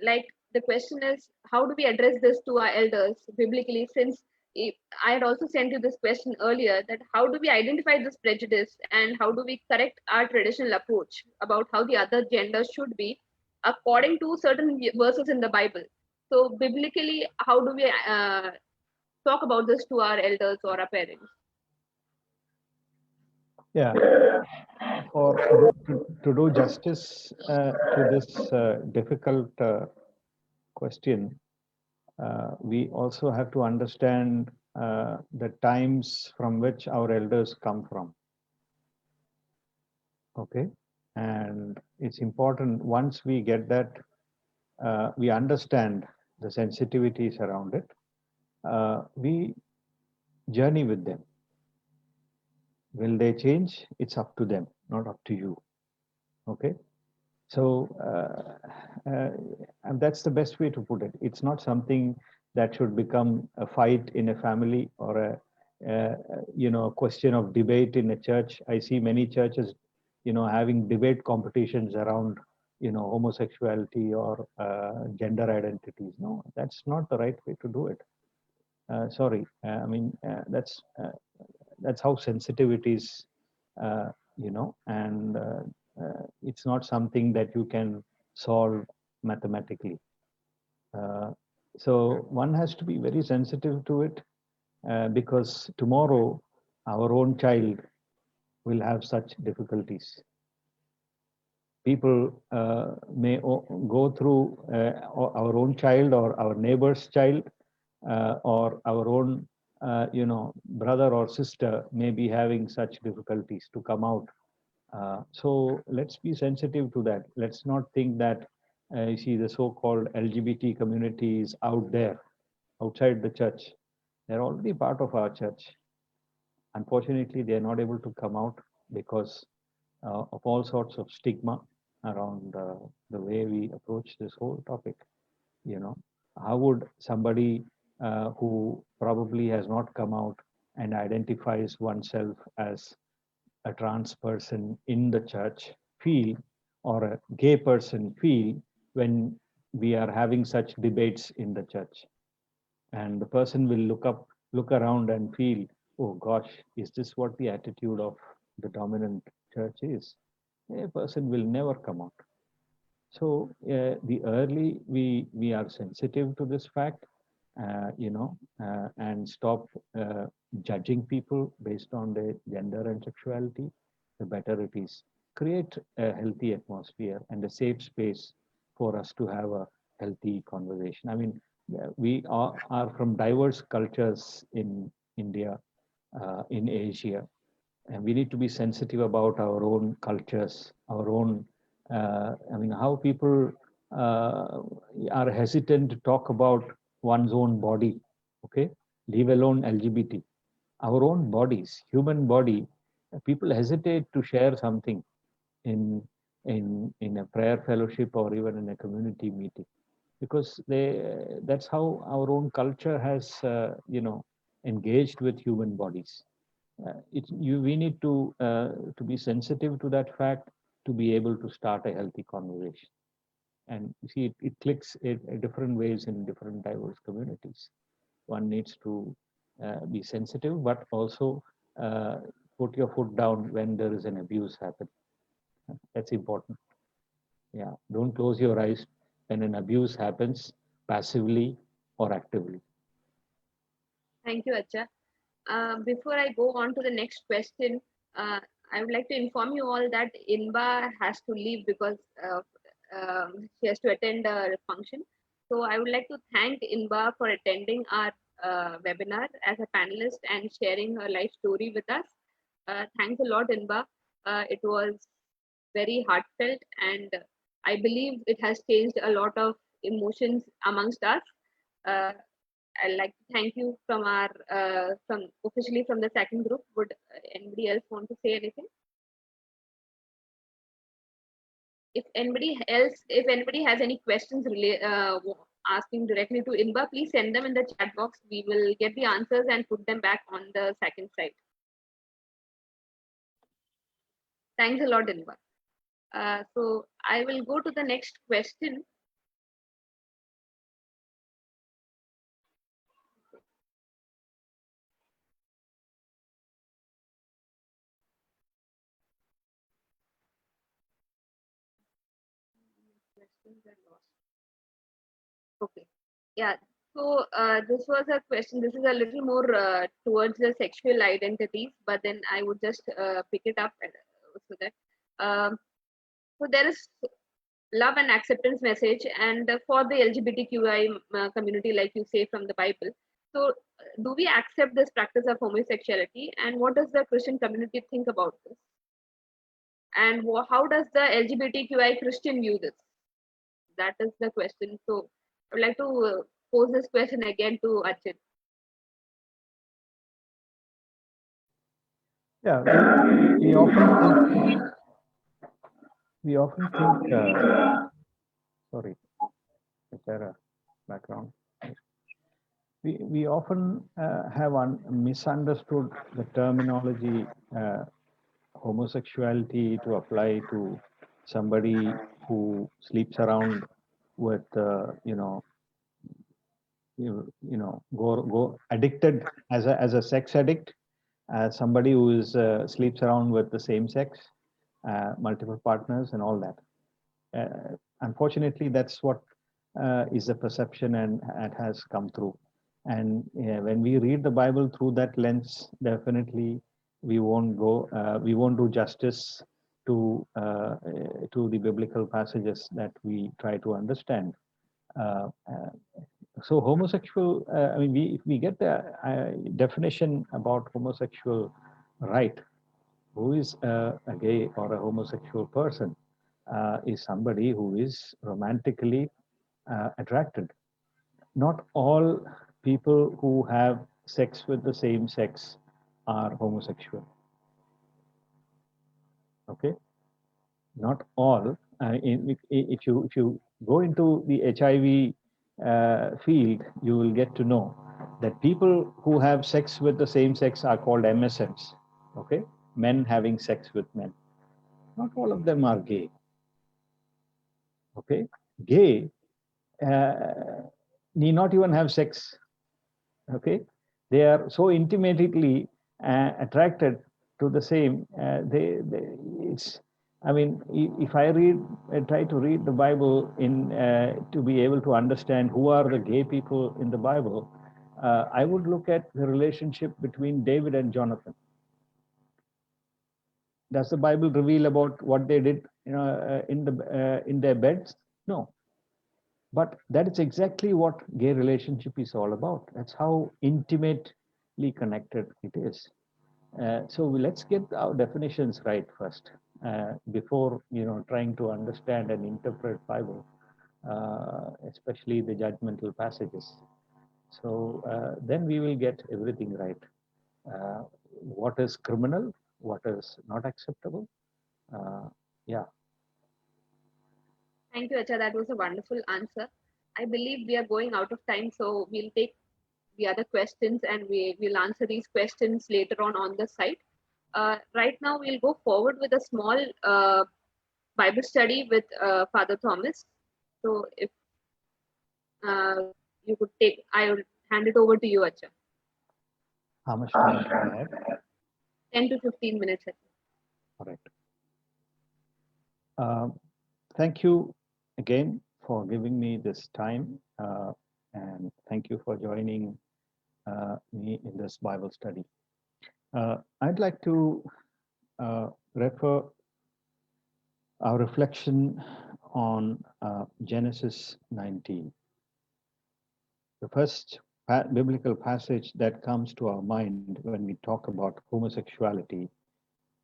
like the question is, how do we address this to our elders biblically? Since I had also sent you this question earlier, that how do we identify this prejudice and how do we correct our traditional approach about how the other gender should be according to certain verses in the Bible? So, biblically, how do we talk about this to our elders or our parents? Yeah, to do justice to this difficult question, we also have to understand the times from which our elders come from. Okay, and it's important once we get that, we understand the sensitivities around it. We journey with them. Will they change? It's up to them, not up to you. Okay. So, and that's the best way to put it. It's not something that should become a fight in a family or a question of debate in a church. I see many churches, having debate competitions around, homosexuality or gender identities. No, that's not the right way to do it. Sorry, I mean that's how sensitive it is, and it's not something that you can solve mathematically. Uh, so one has to be very sensitive to it, because tomorrow our own child will have such difficulties. People may go through our own child or our neighbor's child, or our own brother or sister may be having such difficulties to come out. So let's be sensitive to that. Let's not think that you see the so-called LGBT community is out there, outside the church. They're already part of our church. Unfortunately, they are not able to come out because of all sorts of stigma around the way we approach this whole topic. How would somebody who probably has not come out and identifies oneself as a trans person in the church feel, or a gay person feel, when we are having such debates in the church? And the person will look around and feel, oh gosh, is this what the attitude of the dominant church is? A person will never come out. So the early we are sensitive to this fact, and stop judging people based on their gender and sexuality, the better it is. Create a healthy atmosphere and a safe space for us to have a healthy conversation. I mean, we are from diverse cultures in India, in Asia, and we need to be sensitive about our own cultures, our own. I mean, how people are hesitant to talk about one's own body. Okay, leave alone LGBT. Our own bodies, human body, people hesitate to share something in in a prayer fellowship or even in a community meeting, because that's how our own culture has engaged with human bodies. We need to be sensitive to that fact to be able to start a healthy conversation. And you see, it clicks in different ways in different diverse communities. One needs to be sensitive, but also uh, put your foot down when there is an abuse happen. That's important. Yeah, don't close your eyes when an abuse happens, passively or actively. Thank you, Acha. Before I go on to the next question, I would like to inform you all that Inba has to leave because she has to attend a function. So I would like to thank Inba for attending our webinar as a panelist and sharing her life story with us. Thanks a lot, Inba. It was very heartfelt, and I believe it has changed a lot of emotions amongst us. Uh, I'd like to thank you from our from officially from the SACYN group. Would anybody else want to say anything? If anybody has any questions asking directly to Inba, please send them in the chat box. We will get the answers and put them back on the SACYN site. Thanks a lot, Inba. So I will go to the next question. Okay. Yeah. So this was a question. This is a little more towards the sexual identities, but then I would just pick it up so that. So there is love and acceptance message, and for the LGBTQI community, like you say from the Bible. So, do we accept this practice of homosexuality, and what does the Christian community think about this? And how does the LGBTQI Christian view this? That is the question. So, I would like to pose this question again to Achin. Yeah, we often think. Sorry, is there a background? We often have misunderstood the terminology homosexuality to apply to somebody who sleeps around with go addicted as a sex addict, as somebody who is sleeps around with the same sex, multiple partners and all that. Unfortunately, that's what is the perception, and it has come through. And when we read the Bible through that lens, definitely we won't do justice to the biblical passages that we try to understand. Uh, uh, so homosexual, I mean, if we get the definition about homosexual right, who is a gay or a homosexual person is somebody who is romantically attracted. Not all people who have sex with the same sex are homosexual. Okay, not all. If you go into the HIV field, you will get to know that people who have sex with the same sex are called MSMs. Okay, men having sex with men. Not all of them are gay. Okay, gay need not even have sex. Okay, they are so intimately attracted to the same. It's. I mean, if I try to read the Bible in to be able to understand who are the gay people in the Bible, I would look at the relationship between David and Jonathan. Does the Bible reveal about what they did, in their beds? No. But that is exactly what gay relationship is all about. That's how intimately connected it is. So let's get our definitions right first, before trying to understand and interpret Bible, especially the judgmental passages. So then we will get everything right. What is criminal? What is not acceptable? Yeah. Thank you, Acha. That was a wonderful answer. I believe we are going out of time, so we'll take the other questions and we will answer these questions later on the site. Right now, we'll go forward with a small Bible study with Father Thomas. So, if you could take, I will hand it over to you, Acha. How much time do I have? 10 to 15 minutes. All right. Thank you again for giving me this time, and thank you for joining me in this Bible study. I'd like to refer our reflection on Genesis 19. The first biblical passage that comes to our mind when we talk about homosexuality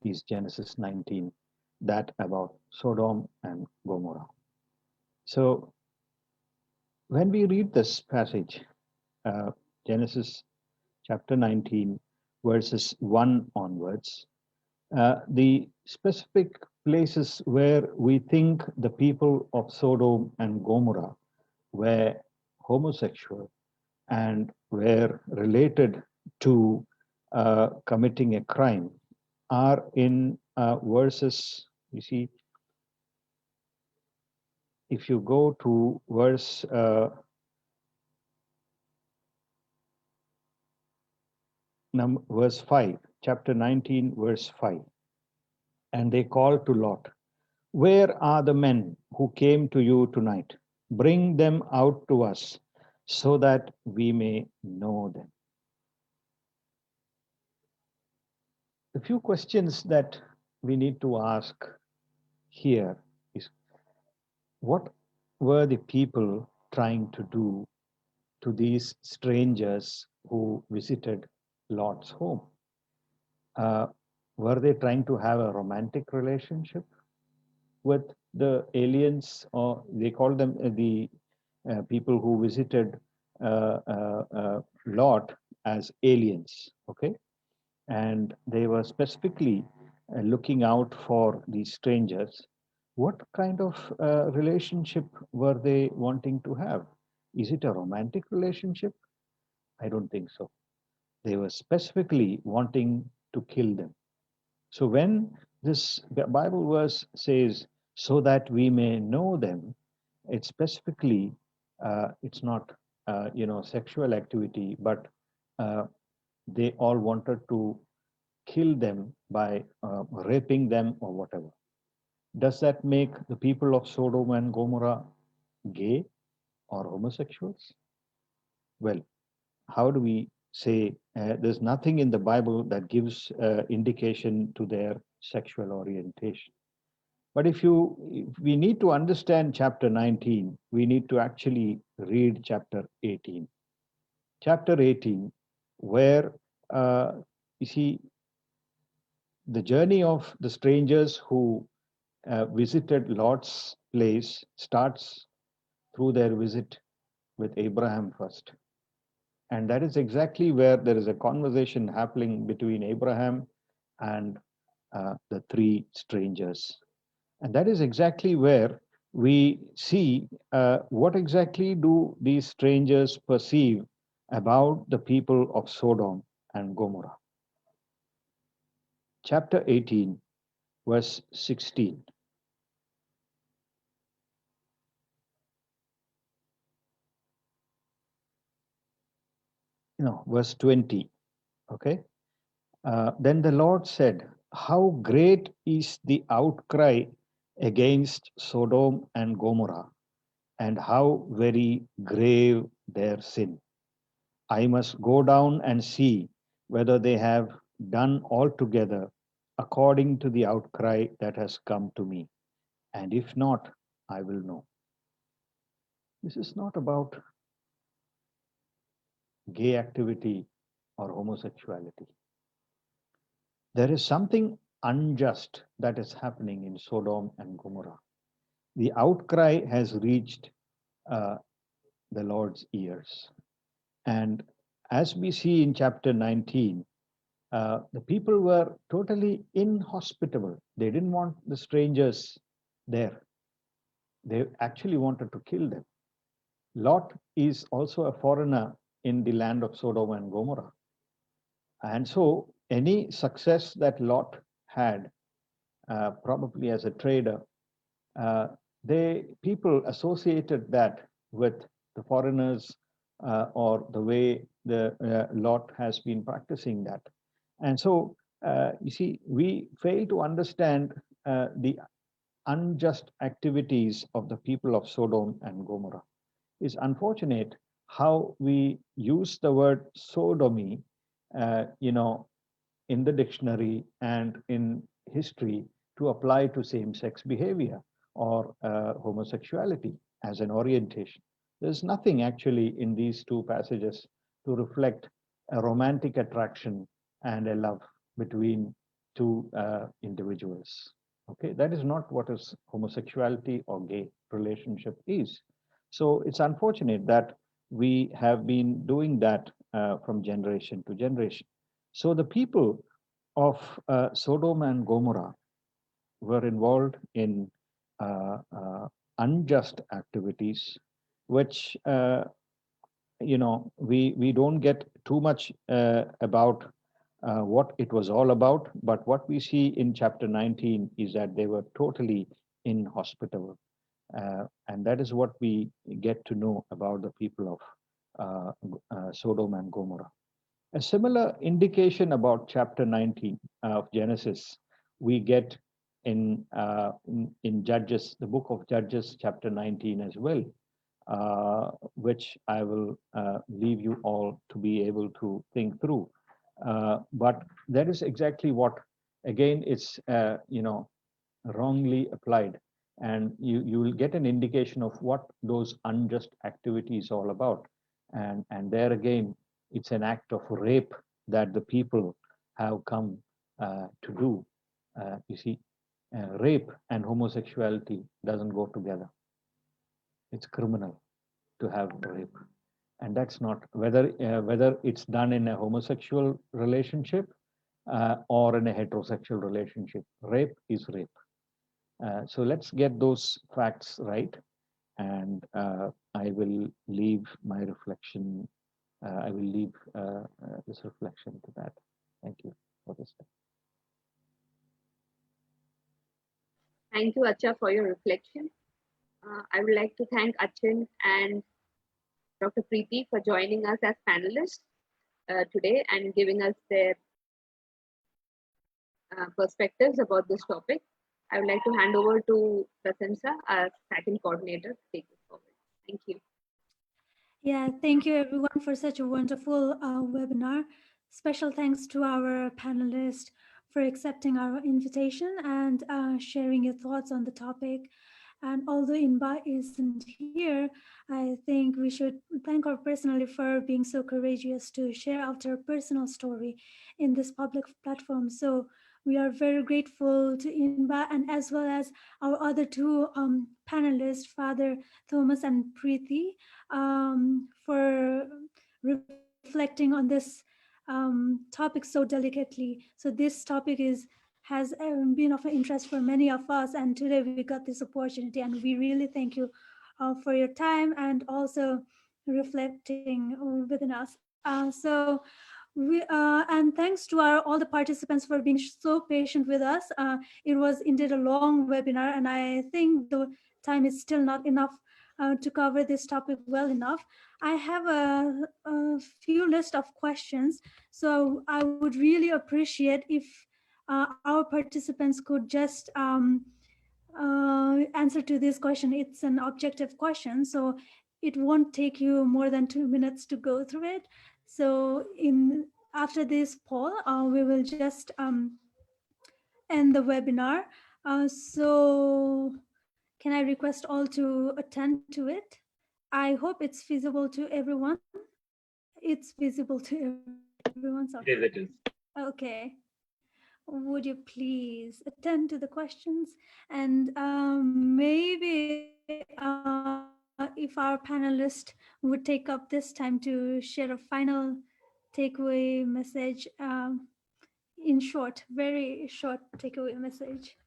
is Genesis 19, that about Sodom and Gomorrah. So when we read this passage, Genesis chapter 19, verses 1 onwards, the specific places where we think the people of Sodom and Gomorrah were homosexual and were related to committing a crime are in verses, you see, if you go to verse 5, chapter 19, verse 5. And they called to Lot, "Where are the men who came to you tonight? Bring them out to us so that we may know them." The few questions that we need to ask here is, what were the people trying to do to these strangers who visited Lot's home? Uh, were they trying to have a romantic relationship with the aliens, or they call them the people who visited Lot as aliens? Okay, and they were specifically looking out for these strangers. What kind of relationship were they wanting to have? Is it a romantic relationship? I don't think so. They were specifically wanting to kill them. So when this Bible verse says, "so that we may know them," it's specifically, it's not, sexual activity, but uh, they all wanted to kill them by raping them or whatever. Does that make the people of Sodom and Gomorrah gay or homosexuals? Well, how do we say there's nothing in the Bible that gives indication to their sexual orientation? But if we need to understand chapter 19, we need to actually read chapter 18. Chapter 18, where you see the journey of the strangers who visited Lot's place starts through their visit with Abraham first. And that is exactly where there is a conversation happening between Abraham and the three strangers. And that is exactly where we see what exactly do these strangers perceive about the people of Sodom and Gomorrah. Chapter 18, verse 16. No, verse 20. Okay. Then the Lord said, "How great is the outcry against Sodom and Gomorrah, and how very grave their sin. I must go down and see whether they have done altogether according to the outcry that has come to me. And if not, I will know." This is not about gay activity or homosexuality. There is something unjust that is happening in Sodom and Gomorrah. The outcry has reached uh, the Lord's ears. And as we see in chapter 19, the people were totally inhospitable. They didn't want the strangers there. They actually wanted to kill them. Lot is also a foreigner in the land of Sodom and Gomorrah. And so any success that Lot had, probably as a trader, uh, people associated that with the foreigners, or the way the Lot has been practicing that. And so, you see, we fail to understand the unjust activities of the people of Sodom and Gomorrah. It's unfortunate how we use the word sodomy, in the dictionary and in history to apply to same-sex behavior or homosexuality as an orientation. There's nothing actually in these two passages to reflect a romantic attraction and a love between two individuals. Okay, that is not what is homosexuality or gay relationship is. So it's unfortunate that we have been doing that from generation to generation. So the people of Sodom and Gomorrah were involved in unjust activities, which we don't get too much about what it was all about. But what we see in chapter 19 is that they were totally inhospitable, and that is what we get to know about the people of Sodom and Gomorrah. A similar indication about chapter 19 of Genesis we get in Judges, the book of Judges, chapter 19 as well, which I will leave you all to be able to think through. But that is exactly what, again, it's wrongly applied, and you will get an indication of what those unjust activities all about. And there again, it's an act of rape that the people have come to do. You see, rape and homosexuality doesn't go together. It's criminal to have rape, and that's not whether it's done in a homosexual relationship or in a heterosexual relationship. Rape is rape. So let's get those facts right, and I will leave my reflection. I will leave this reflection to that. Thank you for this. Thank you, Acha, for your reflection. I would like to thank Achin and Dr. Preeti for joining us as panelists today and giving us their perspectives about this topic. I would like to hand over to Prasansa, our SACYN coordinator, to take this forward. Thank you. Yeah, thank you everyone for such a wonderful webinar. Special thanks to our panelists for accepting our invitation and sharing your thoughts on the topic. And although Inba isn't here, I think we should thank her personally for being so courageous to share out her personal story in this public platform. So we are very grateful to Inba, and as well as our other two panelists, Father Thomas and Preeti, for reflecting on this topic so delicately. So this topic has been of interest for many of us, and today we got this opportunity, and we really thank you for your time and also reflecting within us. And thanks to all the participants for being so patient with us. It was indeed a long webinar, and I think the time is still not enough to cover this topic well enough. I have a few list of questions, so I would really appreciate if our participants could just answer to this question. It's an objective question, so it won't take you more than 2 minutes to go through it. So after this poll, we will just end the webinar. So can I request all to attend to it? I hope it's feasible to everyone. It's visible to everyone. So. It is. Okay. Would you please attend to the questions? And maybe if our panelists would take up this time to share a final takeaway message, in short, very short takeaway message.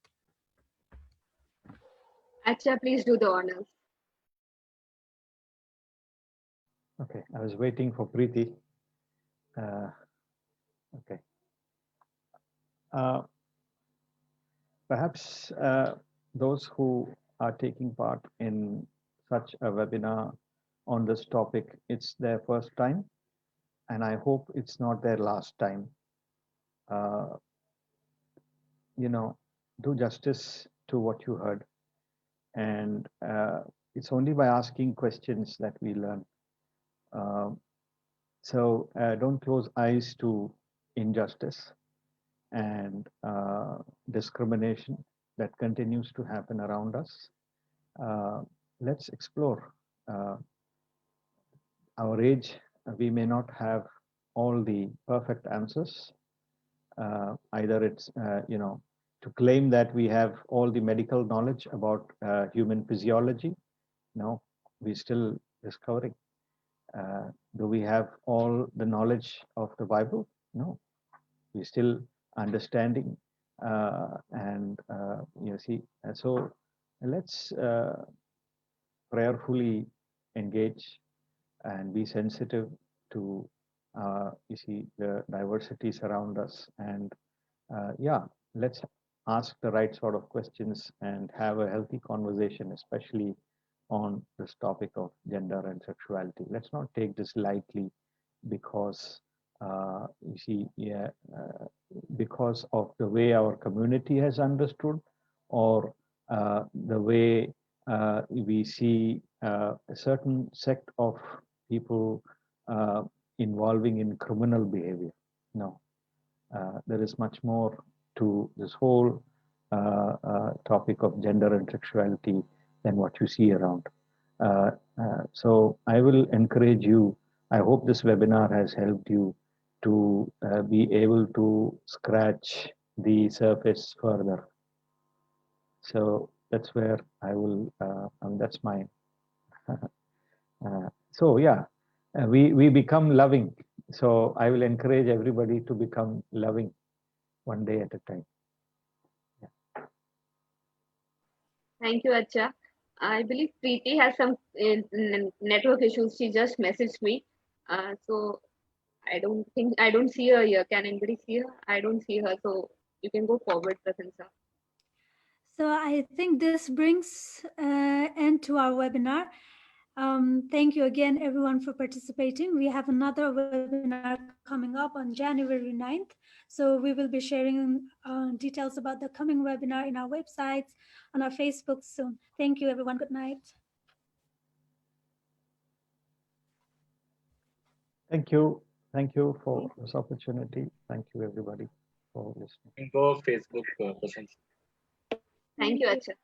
Acha, please do the honors. Okay, I was waiting for Preeti. Okay. Perhaps those who are taking part in such a webinar on this topic, it's their first time, and I hope it's not their last time. Do justice to what you heard, and it's only by asking questions that we learn. So don't close eyes to injustice and discrimination that continues to happen around us. Let's explore. Our age, we may not have all the perfect answers. Either it's, to claim that we have all the medical knowledge about human physiology. No, we're still discovering. Do we have all the knowledge of the Bible? No, we're still understanding, and you see. So let's prayerfully engage and be sensitive to you see the diversities around us, and yeah, let's ask the right sort of questions and have a healthy conversation, especially on this topic of gender and sexuality. Let's not take this lightly, because you see, yeah, because of the way our community has understood, or the way we see a certain sect of people involving in criminal behavior. No, there is much more to this whole topic of gender and sexuality than what you see around. So I will encourage you. I hope this webinar has helped you to be able to scratch the surface further. So that's where I will, that's my, so yeah, we become loving. So I will encourage everybody to become loving one day at a time. Thank you, Acha. I believe Preeti has some network issues. She just messaged me. So I don't see her here. Can anybody see her? I don't see her. So you can go forward, Prasansa. So I think this brings end to our webinar. Thank you again, everyone, for participating. We have another webinar coming up on January 9th. So we will be sharing details about the coming webinar in our websites, on our Facebook soon. Thank you, everyone. Good night. Thank you. Thank you for this opportunity. Thank you, everybody, for listening. Go Facebook, Prasansa. Thank you, Acha.